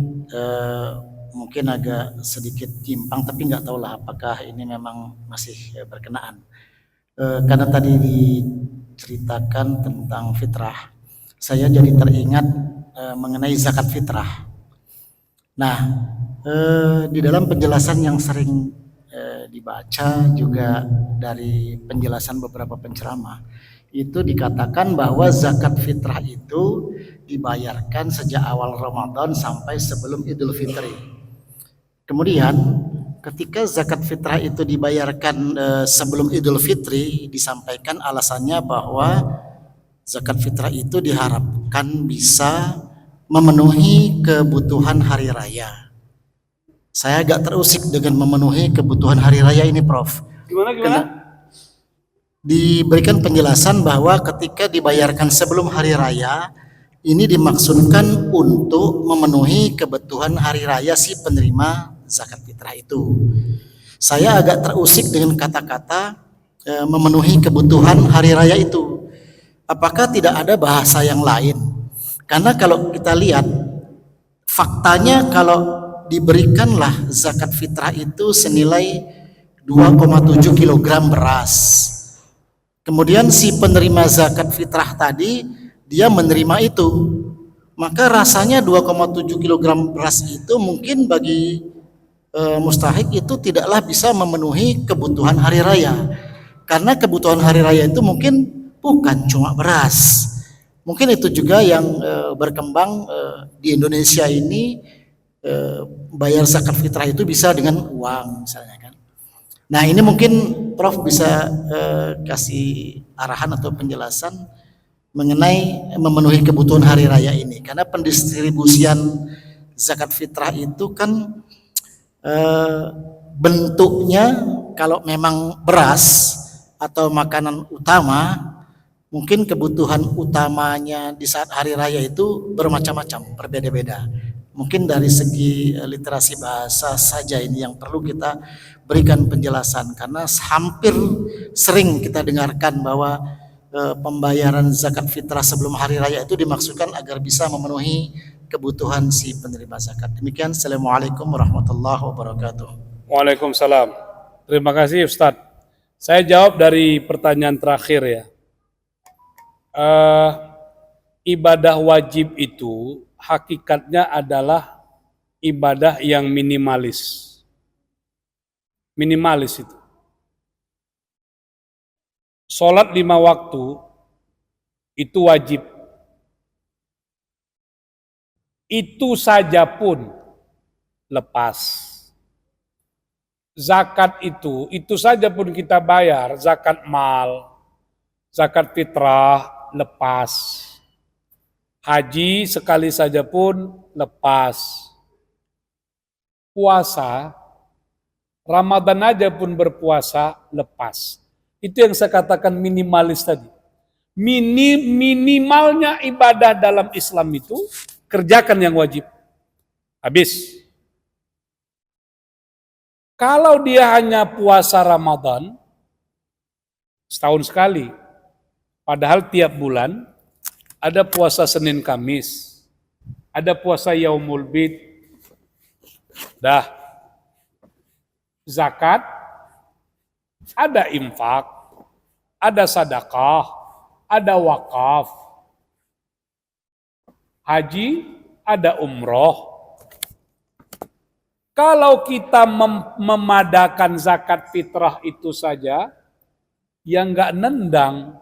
mungkin agak sedikit timpang, tapi nggak tahu lah apakah ini memang masih berkenaan. Karena tadi diceritakan tentang fitrah, saya jadi teringat mengenai zakat fitrah. Nah, di dalam penjelasan yang sering dibaca juga dari penjelasan beberapa penceramah, itu dikatakan bahwa zakat fitrah itu dibayarkan sejak awal Ramadan sampai sebelum Idul Fitri. Kemudian ketika zakat fitrah itu dibayarkan sebelum Idul Fitri, disampaikan alasannya bahwa zakat fitrah itu diharapkan bisa memenuhi kebutuhan hari raya. Saya agak terusik dengan memenuhi kebutuhan hari raya ini, Prof. Gimana? Diberikan penjelasan bahwa ketika dibayarkan sebelum hari raya, ini dimaksudkan untuk memenuhi kebutuhan hari raya si penerima zakat fitrah itu. Saya agak terusik dengan kata-kata memenuhi kebutuhan hari raya itu. Apakah tidak ada bahasa yang lain? Karena kalau kita lihat faktanya, kalau diberikanlah zakat fitrah itu senilai 2,7 kg beras. Kemudian si penerima zakat fitrah tadi dia menerima itu, maka rasanya 2,7 kg beras itu mungkin bagi mustahik itu tidaklah bisa memenuhi kebutuhan hari raya. Karena kebutuhan hari raya itu mungkin bukan cuma beras. Mungkin itu juga yang berkembang di Indonesia ini, bayar zakat fitrah itu bisa dengan uang misalnya kan. Nah, ini mungkin Prof bisa kasih arahan atau penjelasan mengenai memenuhi kebutuhan hari raya ini, karena pendistribusian zakat fitrah itu kan bentuknya kalau memang beras atau makanan utama, mungkin kebutuhan utamanya di saat hari raya itu bermacam-macam, berbeda-beda. Mungkin dari segi literasi bahasa saja ini yang perlu kita berikan penjelasan, karena hampir sering kita dengarkan bahwa pembayaran zakat fitrah sebelum hari raya itu dimaksudkan agar bisa memenuhi kebutuhan si penerima zakat. Demikian, Assalamualaikum warahmatullahi wabarakatuh. Waalaikumsalam. Terima kasih Ustadz. Saya jawab dari pertanyaan terakhir ya. Ibadah wajib itu hakikatnya adalah ibadah yang minimalis. Minimalis itu. Sholat 5 waktu itu wajib. Itu saja pun lepas. Zakat itu saja pun kita bayar, zakat mal, zakat fitrah, lepas. Haji sekali saja pun lepas. Puasa, Ramadan aja pun berpuasa, lepas. Itu yang saya katakan minimalis tadi. Minimalnya ibadah dalam Islam itu, kerjakan yang wajib. Habis. Kalau dia hanya puasa Ramadan, setahun sekali, padahal tiap bulan, ada puasa Senin Kamis, ada puasa Yaumul Bid, dah. Zakat, ada infak, ada sedekah, ada wakaf. Haji, ada umroh. Kalau kita memadakan zakat fitrah itu saja, yang nggak nendang,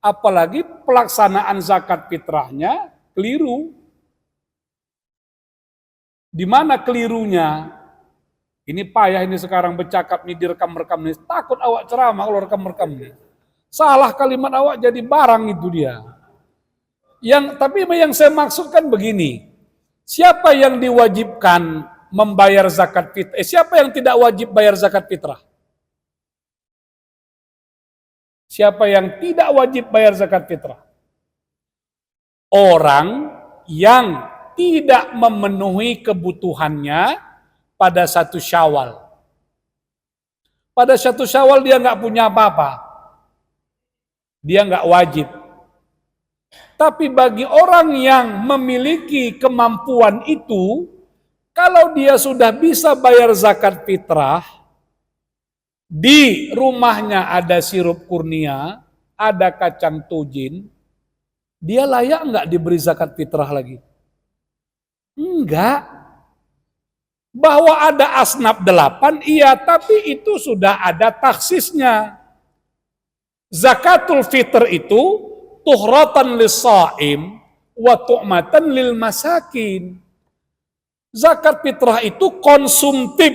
apalagi pelaksanaan zakat fitrahnya keliru. Di mana kelirunya? Ini payah ini sekarang bercakap nih direkam-rekam nih. Takut awak ceramah kalau rekam-rekam nih. Salah kalimat awak jadi barang itu dia. Tapi yang saya maksudkan begini. Siapa yang diwajibkan membayar zakat fitrah? Siapa yang tidak wajib bayar zakat fitrah? Siapa yang tidak wajib bayar zakat fitrah? Orang yang tidak memenuhi kebutuhannya pada 1 Syawal. Pada 1 Syawal dia nggak punya apa-apa. Dia nggak wajib. Tapi bagi orang yang memiliki kemampuan itu, kalau dia sudah bisa bayar zakat fitrah, di rumahnya ada sirup kurnia, ada kacang tujin, dia layak nggak diberi zakat fitrah lagi? Enggak. Bahwa ada asnaf 8, iya, tapi itu sudah ada taksisnya. Zakatul fitr itu tuhratan lis-shaim wa tu'matan lil masakin. Zakat fitrah itu konsumtif.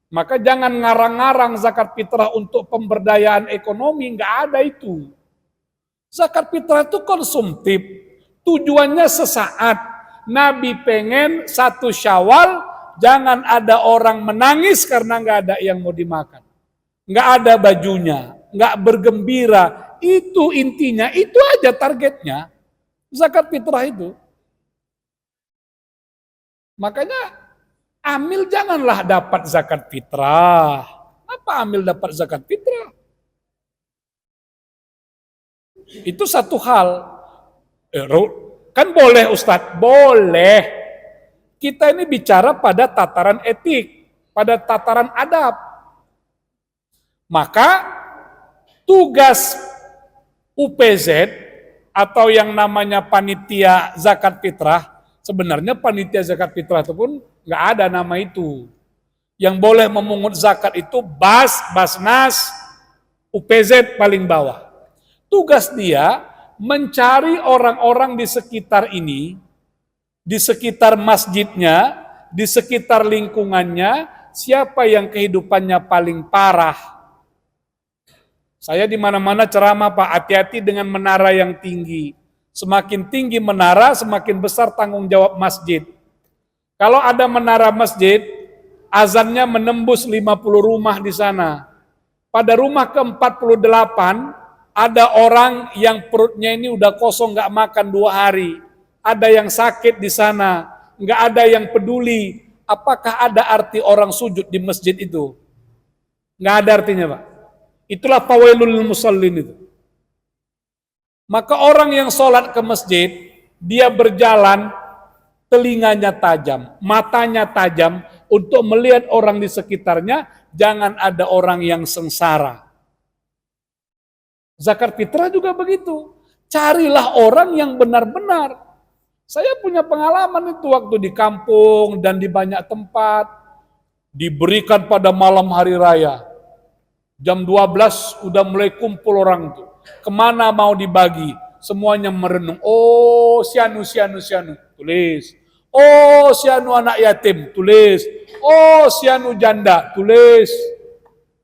Maka jangan ngarang-ngarang zakat fitrah untuk pemberdayaan ekonomi, nggak ada itu. Zakat fitrah itu konsumtif. Tujuannya sesaat. Nabi pengen 1 Syawal jangan ada orang menangis karena nggak ada yang mau dimakan. Nggak ada bajunya, nggak bergembira. Itu intinya, itu aja targetnya. Zakat fitrah itu. Makanya Amil janganlah dapat zakat fitrah. Apa Amil dapat zakat fitrah? Itu satu hal. Kan boleh Ustadz? Boleh. Kita ini bicara pada tataran etik, pada tataran adab. Maka tugas UPZ atau yang namanya panitia zakat fitrah, sebenarnya panitia zakat fitrah itu pun nggak ada nama itu. Yang boleh memungut zakat itu Basnas, UPZ paling bawah. Tugas dia mencari orang-orang di sekitar ini, di sekitar masjidnya, di sekitar lingkungannya, siapa yang kehidupannya paling parah. Saya di mana-mana ceramah, Pak, hati-hati dengan menara yang tinggi. Semakin tinggi menara, semakin besar tanggung jawab masjid. Kalau ada menara masjid, azannya menembus 50 rumah di sana. Pada rumah ke-48, ada orang yang perutnya ini udah kosong, nggak makan 2 hari. Ada yang sakit di sana, nggak ada yang peduli. Apakah ada arti orang sujud di masjid itu? Nggak ada artinya, Pak. Itulah fawailul musallin itu. Maka orang yang sholat ke masjid, dia berjalan telinganya tajam, matanya tajam untuk melihat orang di sekitarnya, jangan ada orang yang sengsara. Zakat fitrah juga begitu. Carilah orang yang benar-benar. Saya punya pengalaman itu waktu di kampung dan di banyak tempat, diberikan pada malam hari raya. Jam 12 udah mulai kumpul orang tuh. Kemana mau dibagi? Semuanya merenung. Oh, sianu, tulis. Oh, sianu anak yatim, tulis. Oh, sianu janda, tulis.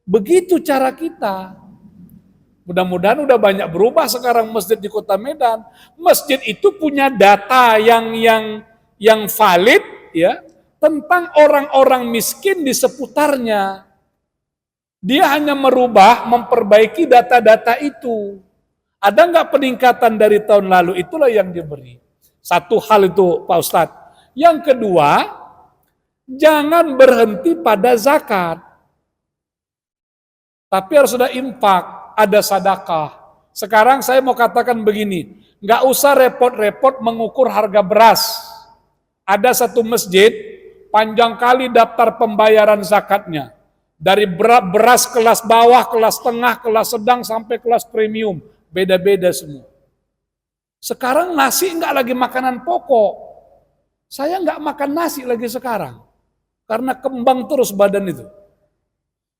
Begitu cara kita. Mudah-mudahan udah banyak berubah sekarang masjid di Kota Medan. Masjid itu punya data yang valid ya tentang orang-orang miskin di seputarnya. Dia hanya merubah, memperbaiki data-data itu. Ada nggak peningkatan dari tahun lalu? Itulah yang diberi. Satu hal itu Pak Ustadz. Yang kedua, jangan berhenti pada zakat. Tapi harus ada infak, ada sedekah. Sekarang saya mau katakan begini, nggak usah repot-repot mengukur harga beras. Ada satu masjid, panjang kali daftar pembayaran zakatnya. Dari beras kelas bawah, kelas tengah, kelas sedang, sampai kelas premium. Beda-beda semua. Sekarang nasi nggak lagi makanan pokok. Saya nggak makan nasi lagi sekarang. Karena kembang terus badan itu.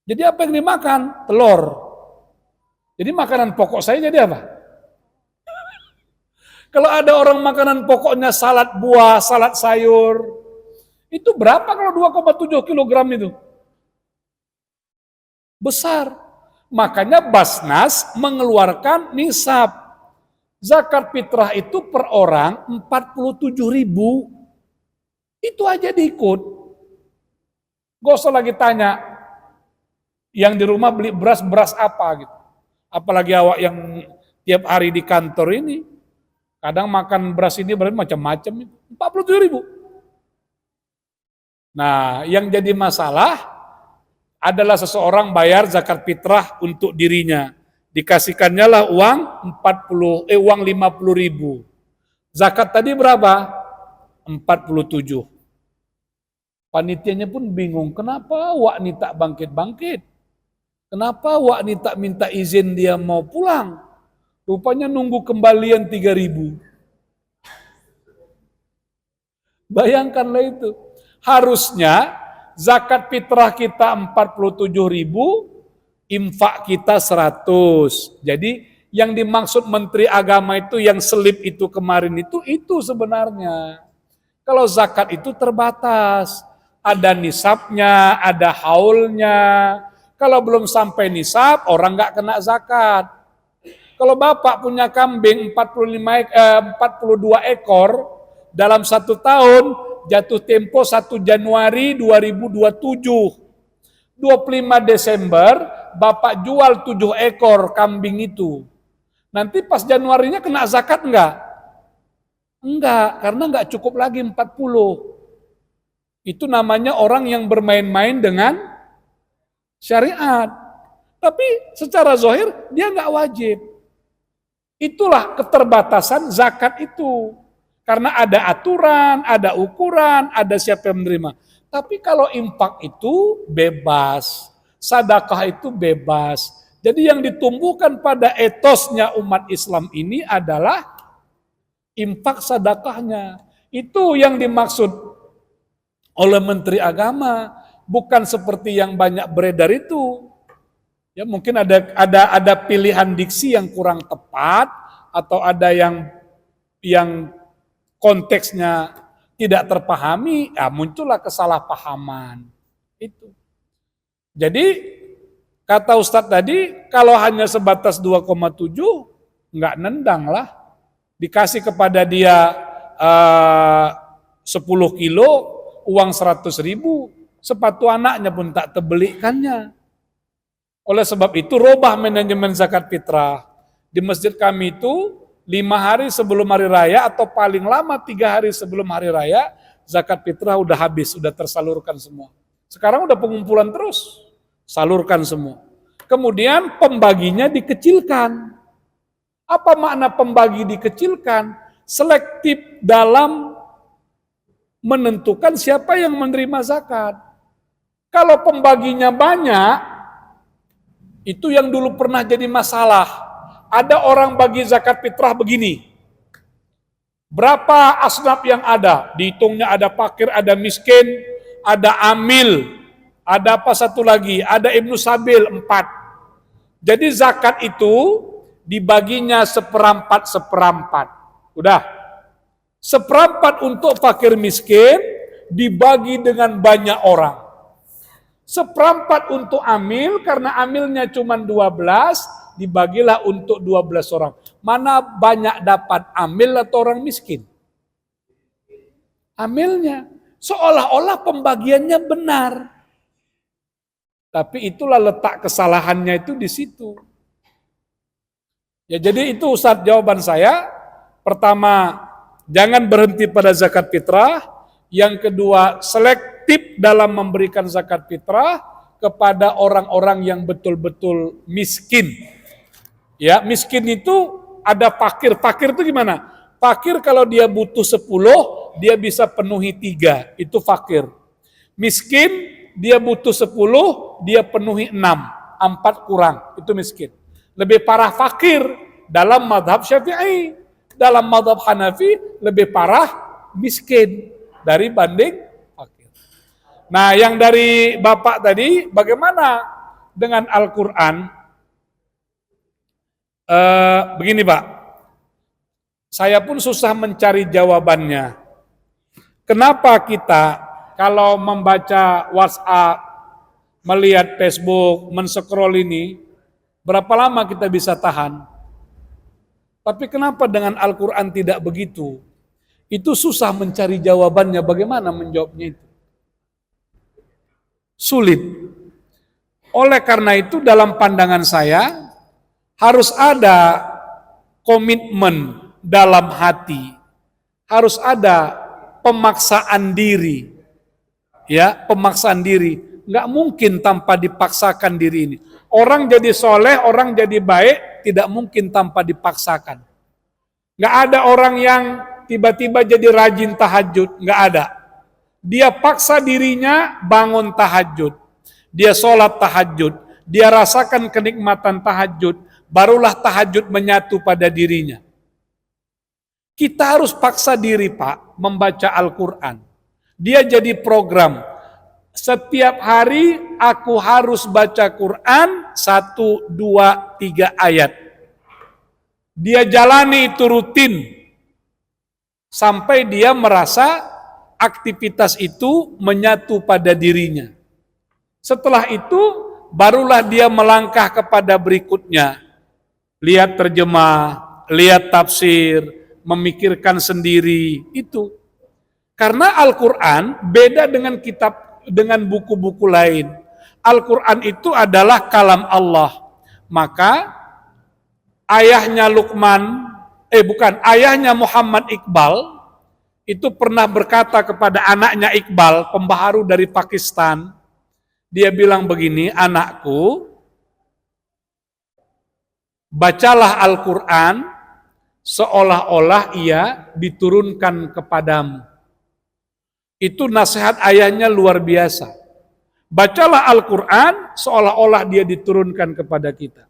Jadi apa yang dimakan? Telur. Jadi makanan pokok saya jadi apa? Kalau ada orang makanan pokoknya salad buah, salad sayur. Itu berapa kalau 2,7 kilogram itu? Besar. Makanya Basnas mengeluarkan nisab. Zakat fitrah itu per orang 47.000. Itu aja diikut. Gak usah lagi tanya, yang di rumah beli beras apa gitu. Apalagi awak yang tiap hari di kantor ini, kadang makan beras ini berarti macam-macam. 47.000. Nah, yang jadi masalah adalah seseorang bayar zakat fitrah untuk dirinya. Dikasihkannya lah uang 50.000. Zakat tadi berapa? 47. Panitianya pun bingung, kenapa wak ni tak bangkit-bangkit? Kenapa wak ni tak minta izin dia mau pulang? Rupanya nunggu kembalian 3.000. Bayangkanlah itu. Harusnya zakat fitrah kita 47.000, infak kita 100. Jadi yang dimaksud Menteri Agama itu yang selip itu kemarin itu sebenarnya. Kalau zakat itu terbatas, ada nisabnya, ada haulnya. Kalau belum sampai nisab, orang nggak kena zakat. Kalau Bapak punya kambing 42 ekor dalam 1 tahun, jatuh tempo 1 Januari 2027. 25 Desember, Bapak jual 7 ekor kambing itu. Nanti pas Januarinya kena zakat enggak? Enggak, karena enggak cukup lagi 40. Itu namanya orang yang bermain-main dengan syariat. Tapi secara zahir dia enggak wajib. Itulah keterbatasan zakat itu. Karena ada aturan, ada ukuran, ada siapa yang menerima. Tapi kalau infak itu bebas, sedekah itu bebas. Jadi yang ditumbuhkan pada etosnya umat Islam ini adalah infak sedekahnya. Itu yang dimaksud oleh Menteri Agama, bukan seperti yang banyak beredar itu. Ya mungkin ada pilihan diksi yang kurang tepat atau ada yang konteksnya tidak terpahami, ya muncullah kesalahpahaman. Itu. Jadi kata Ustadz tadi, kalau hanya sebatas 2,7, nggak nendang lah. Dikasih kepada dia 10 kilo, uang 100.000, sepatu anaknya pun tak terbelikannya. Oleh sebab itu, robah manajemen zakat fitrah. Di masjid kami itu, 5 hari sebelum hari raya atau paling lama 3 hari sebelum hari raya, zakat fitrah udah habis, udah tersalurkan semua. Sekarang udah pengumpulan terus, salurkan semua. Kemudian pembaginya dikecilkan. Apa makna pembagi dikecilkan? Selektif dalam menentukan siapa yang menerima zakat. Kalau pembaginya banyak, itu yang dulu pernah jadi masalah. Ada orang bagi zakat fitrah begini. Berapa asnaf yang ada? Dihitungnya ada fakir, ada miskin, ada amil, ada apa satu lagi? Ada ibnu sabil, 4. Jadi zakat itu dibaginya seperempat. Udah. Seperempat untuk fakir miskin dibagi dengan banyak orang. Seperempat untuk amil, karena amilnya cuma 12, dibagilah untuk 12 orang. Mana banyak dapat amil atau orang miskin? Amilnya. Seolah-olah pembagiannya benar. Tapi itulah letak kesalahannya itu di situ. Ya, jadi itu Ustaz jawaban saya. Pertama, jangan berhenti pada zakat fitrah. Yang kedua, selektif dalam memberikan zakat fitrah kepada orang-orang yang betul-betul miskin. Ya, miskin itu ada fakir. Fakir itu gimana? Fakir kalau dia butuh 10, dia bisa penuhi 3. Itu fakir. Miskin, dia butuh 10, dia penuhi 6. 4 kurang. Itu miskin. Lebih parah fakir dalam madhab Syafi'i. Dalam madhab Hanafi, lebih parah miskin dari banding fakir. Nah, yang dari Bapak tadi, bagaimana dengan Al-Quran? Begini Pak, saya pun susah mencari jawabannya. Kenapa kita kalau membaca WhatsApp, melihat Facebook, men-scroll ini, berapa lama kita bisa tahan? Tapi kenapa dengan Al-Quran tidak begitu? Itu susah mencari jawabannya, bagaimana menjawabnya itu? Sulit. Oleh karena itu dalam pandangan saya, harus ada komitmen dalam hati. Harus ada pemaksaan diri. Ya, pemaksaan diri. Nggak mungkin tanpa dipaksakan diri ini. Orang jadi soleh, orang jadi baik, tidak mungkin tanpa dipaksakan. Nggak ada orang yang tiba-tiba jadi rajin tahajud, nggak ada. Dia paksa dirinya bangun tahajud. Dia sholat tahajud. Dia rasakan kenikmatan tahajud. Barulah tahajud menyatu pada dirinya. Kita harus paksa diri Pak, membaca Al-Quran. Dia jadi program. Setiap hari aku harus baca Quran 1, 2, 3 ayat. Dia jalani itu rutin. Sampai dia merasa aktivitas itu menyatu pada dirinya. Setelah itu, barulah dia melangkah kepada berikutnya. Lihat terjemah, lihat tafsir, memikirkan sendiri, itu. Karena Al-Quran beda dengan dengan buku-buku lain. Al-Quran itu adalah kalam Allah. Maka ayahnya ayahnya Muhammad Iqbal itu pernah berkata kepada anaknya Iqbal, pembaharu dari Pakistan. Dia bilang begini, anakku, bacalah Al-Quran seolah-olah ia diturunkan kepadamu. Itu nasihat ayahnya luar biasa. Bacalah Al-Quran seolah-olah dia diturunkan kepada kita.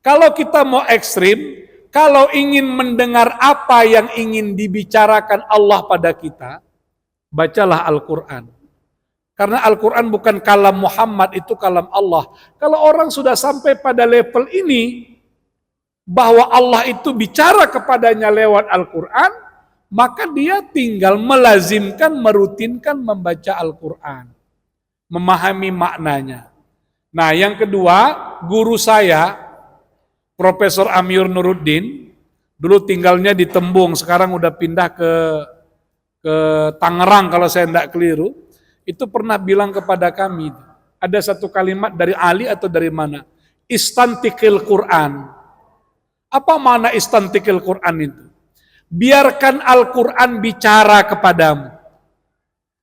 Kalau kita mau ekstrim, kalau ingin mendengar apa yang ingin dibicarakan Allah pada kita, bacalah Al-Quran. Karena Al-Quran bukan kalam Muhammad, itu kalam Allah. Kalau orang sudah sampai pada level ini, bahwa Allah itu bicara kepadanya lewat Al-Quran, maka dia tinggal melazimkan, merutinkan membaca Al-Quran. Memahami maknanya. Nah, yang kedua, guru saya, Profesor Amir Nuruddin, dulu tinggalnya di Tembung, sekarang udah pindah ke Tangerang kalau saya tidak keliru, itu pernah bilang kepada kami, ada satu kalimat dari Ali atau dari mana? Istantikil Quran. Apa makna istantikil Quran itu? Biarkan Al-Quran bicara kepadamu.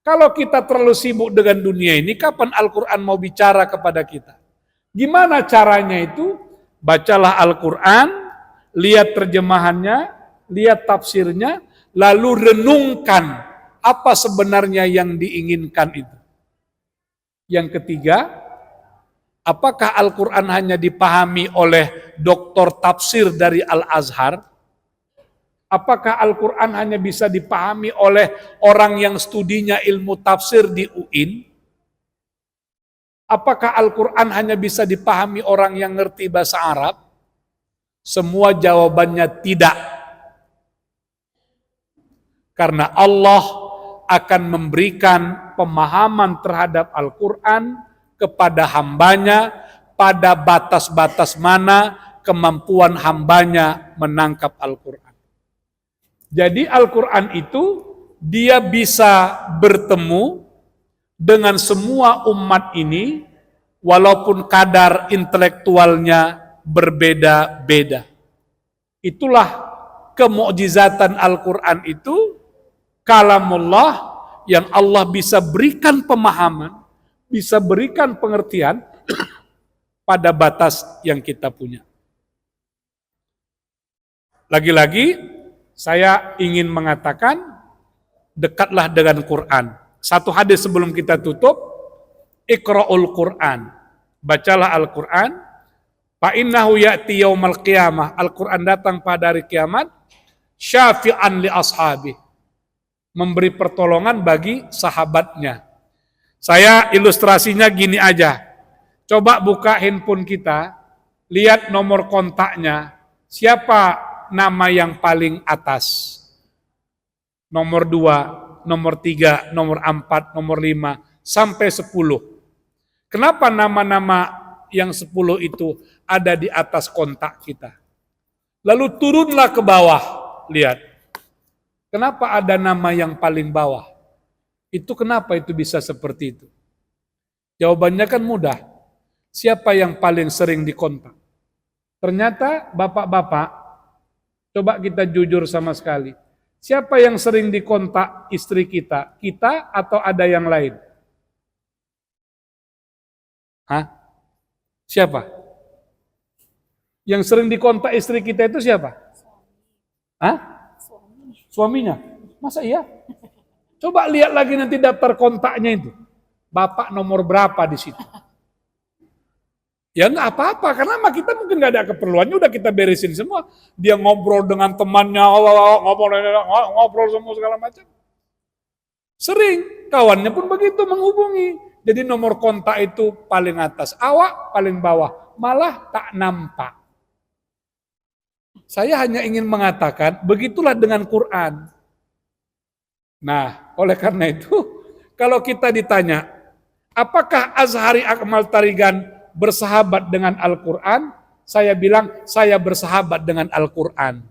Kalau kita terlalu sibuk dengan dunia ini, kapan Al-Quran mau bicara kepada kita? Gimana caranya itu? Bacalah Al-Quran, lihat terjemahannya, lihat tafsirnya, lalu renungkan apa sebenarnya yang diinginkan itu. Yang ketiga, apakah Al-Quran hanya dipahami oleh doktor tafsir dari Al-Azhar? Apakah Al-Quran hanya bisa dipahami oleh orang yang studinya ilmu tafsir di UIN? Apakah Al-Quran hanya bisa dipahami orang yang ngerti bahasa Arab? Semua jawabannya tidak. Karena Allah akan memberikan pemahaman terhadap Al-Quran kepada hambanya pada batas-batas mana kemampuan hambanya menangkap Al-Quran. Jadi Al-Quran itu dia bisa bertemu dengan semua umat ini walaupun kadar intelektualnya berbeda-beda. Itulah kemukjizatan Al-Quran itu, kalamullah yang Allah bisa berikan pemahaman, bisa berikan pengertian pada batas yang kita punya. Lagi-lagi saya ingin mengatakan dekatlah dengan Quran. Satu hadis sebelum kita tutup, Iqra'ul Quran. Bacalah Al-Quran. Fa innahu ya'ti yaumal qiyamah. Al-Quran datang pada hari kiamat. Syafi'an li ashabi. Memberi pertolongan bagi sahabatnya. Saya ilustrasinya gini aja. Coba buka handphone kita, lihat nomor kontaknya. Siapa nama yang paling atas? Nomor 2, nomor 3, nomor 4, nomor 5, sampai 10. Kenapa nama-nama yang 10 itu ada di atas kontak kita? Lalu turunlah ke bawah, lihat. Kenapa ada nama yang paling bawah? Itu kenapa itu bisa seperti itu? Jawabannya kan mudah. Siapa yang paling sering dikontak? Ternyata bapak-bapak, coba kita jujur sama sekali. Siapa yang sering dikontak istri kita? Kita atau ada yang lain? Hah? Siapa? Yang sering dikontak istri kita itu siapa? Hah? Suaminya. Masa iya? Coba lihat lagi nanti daftar kontaknya itu. Bapak nomor berapa di situ? Ya nggak apa-apa, karena sama kita mungkin nggak ada keperluannya, udah kita beresin semua. Dia ngobrol dengan temannya, ngobrol semua segala macam. Sering, kawannya pun begitu menghubungi. Jadi nomor kontak itu paling atas, awak paling bawah, malah tak nampak. Saya hanya ingin mengatakan, begitulah dengan Quran. Nah, oleh karena itu, kalau kita ditanya, apakah Azhari Akmal Tarigan bersahabat dengan Al-Quran? Saya bilang, saya bersahabat dengan Al-Quran.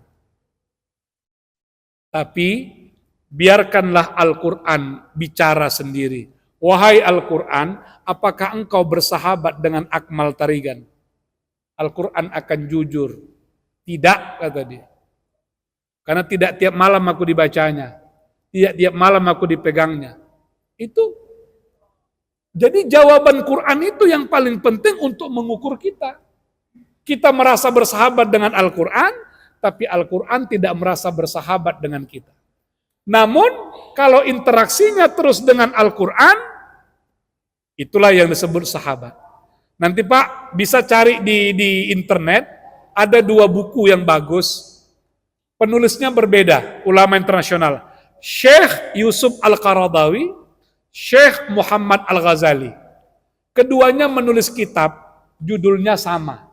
Tapi, biarkanlah Al-Quran bicara sendiri. Wahai Al-Quran, apakah engkau bersahabat dengan Akmal Tarigan? Al-Quran akan jujur. Tidak, kata dia. Karena tidak tiap malam aku dibacanya. Tidak tiap malam aku dipegangnya. Itu. Jadi jawaban Quran itu yang paling penting untuk mengukur kita. Kita merasa bersahabat dengan Al-Quran, tapi Al-Quran tidak merasa bersahabat dengan kita. Namun, kalau interaksinya terus dengan Al-Quran, itulah yang disebut sahabat. Nanti Pak, bisa cari di internet, ada 2 buku yang bagus, penulisnya berbeda, ulama internasional. Syekh Yusuf Al-Qaradawi, Syekh Muhammad Al-Ghazali. Keduanya menulis kitab, judulnya sama.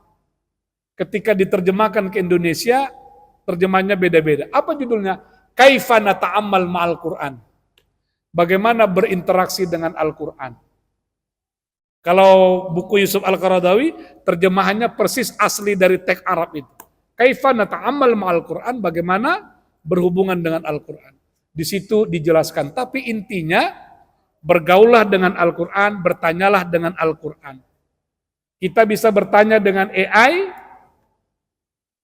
Ketika diterjemahkan ke Indonesia, terjemahnya beda-beda. Apa judulnya? Kaifa nata'ammal ma'al Qur'an. Bagaimana berinteraksi dengan Al-Quran. Kalau buku Yusuf Al-Qaradawi, terjemahannya persis asli dari teks Arab itu. Kaifa nata'ammal ma'al Qur'an, bagaimana berhubungan dengan Al-Quran. Di situ dijelaskan, tapi intinya bergaullah dengan Al-Quran, bertanyalah dengan Al-Quran. Kita bisa bertanya dengan AI,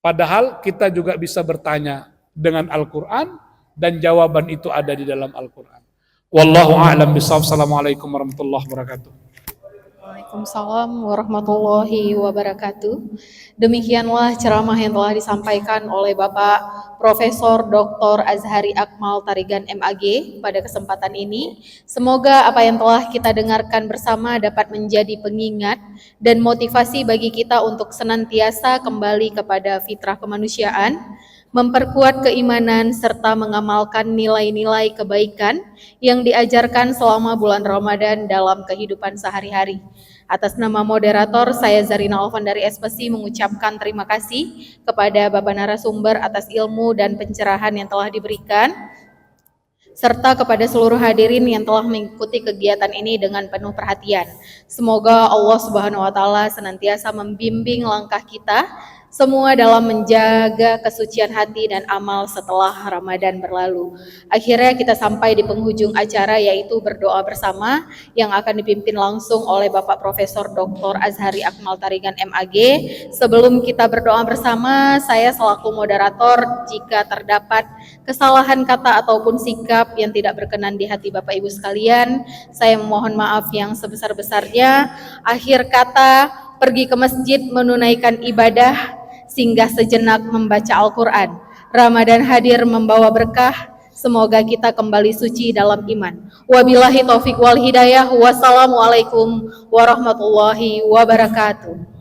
padahal kita juga bisa bertanya dengan Al-Quran, dan jawaban itu ada di dalam Al-Quran. Wallahu a'lam bishawab. Assalamualaikum warahmatullahi wabarakatuh. Waalaikumsalam warahmatullahi wabarakatuh. Demikianlah ceramah yang telah disampaikan oleh Bapak Profesor Dr. Azhari Akmal Tarigan MAG pada kesempatan ini. Semoga apa yang telah kita dengarkan bersama dapat menjadi pengingat dan motivasi bagi kita untuk senantiasa kembali kepada fitrah kemanusiaan, memperkuat keimanan serta mengamalkan nilai-nilai kebaikan yang diajarkan selama bulan Ramadan dalam kehidupan sehari-hari. Atas nama moderator, saya Zarina Alvan dari SPSI mengucapkan terima kasih kepada Bapak narasumber atas ilmu dan pencerahan yang telah diberikan, serta kepada seluruh hadirin yang telah mengikuti kegiatan ini dengan penuh perhatian. Semoga Allah Subhanahu wa taala senantiasa membimbing langkah kita semua dalam menjaga kesucian hati dan amal setelah Ramadan berlalu. Akhirnya kita sampai di penghujung acara, yaitu berdoa bersama yang akan dipimpin langsung oleh Bapak Profesor Dr. Azhari Akmal Tarigan MAG. Sebelum kita berdoa bersama, saya selaku moderator, jika terdapat kesalahan kata ataupun sikap yang tidak berkenan di hati Bapak Ibu sekalian, saya memohon maaf yang sebesar-besarnya. Akhir kata, pergi ke masjid menunaikan ibadah, singgah sejenak membaca Al-Quran. Ramadan hadir membawa berkah, semoga kita kembali suci dalam iman. Wabillahi taufiq wal hidayah. Wassalamualaikum warahmatullahi wabarakatuh.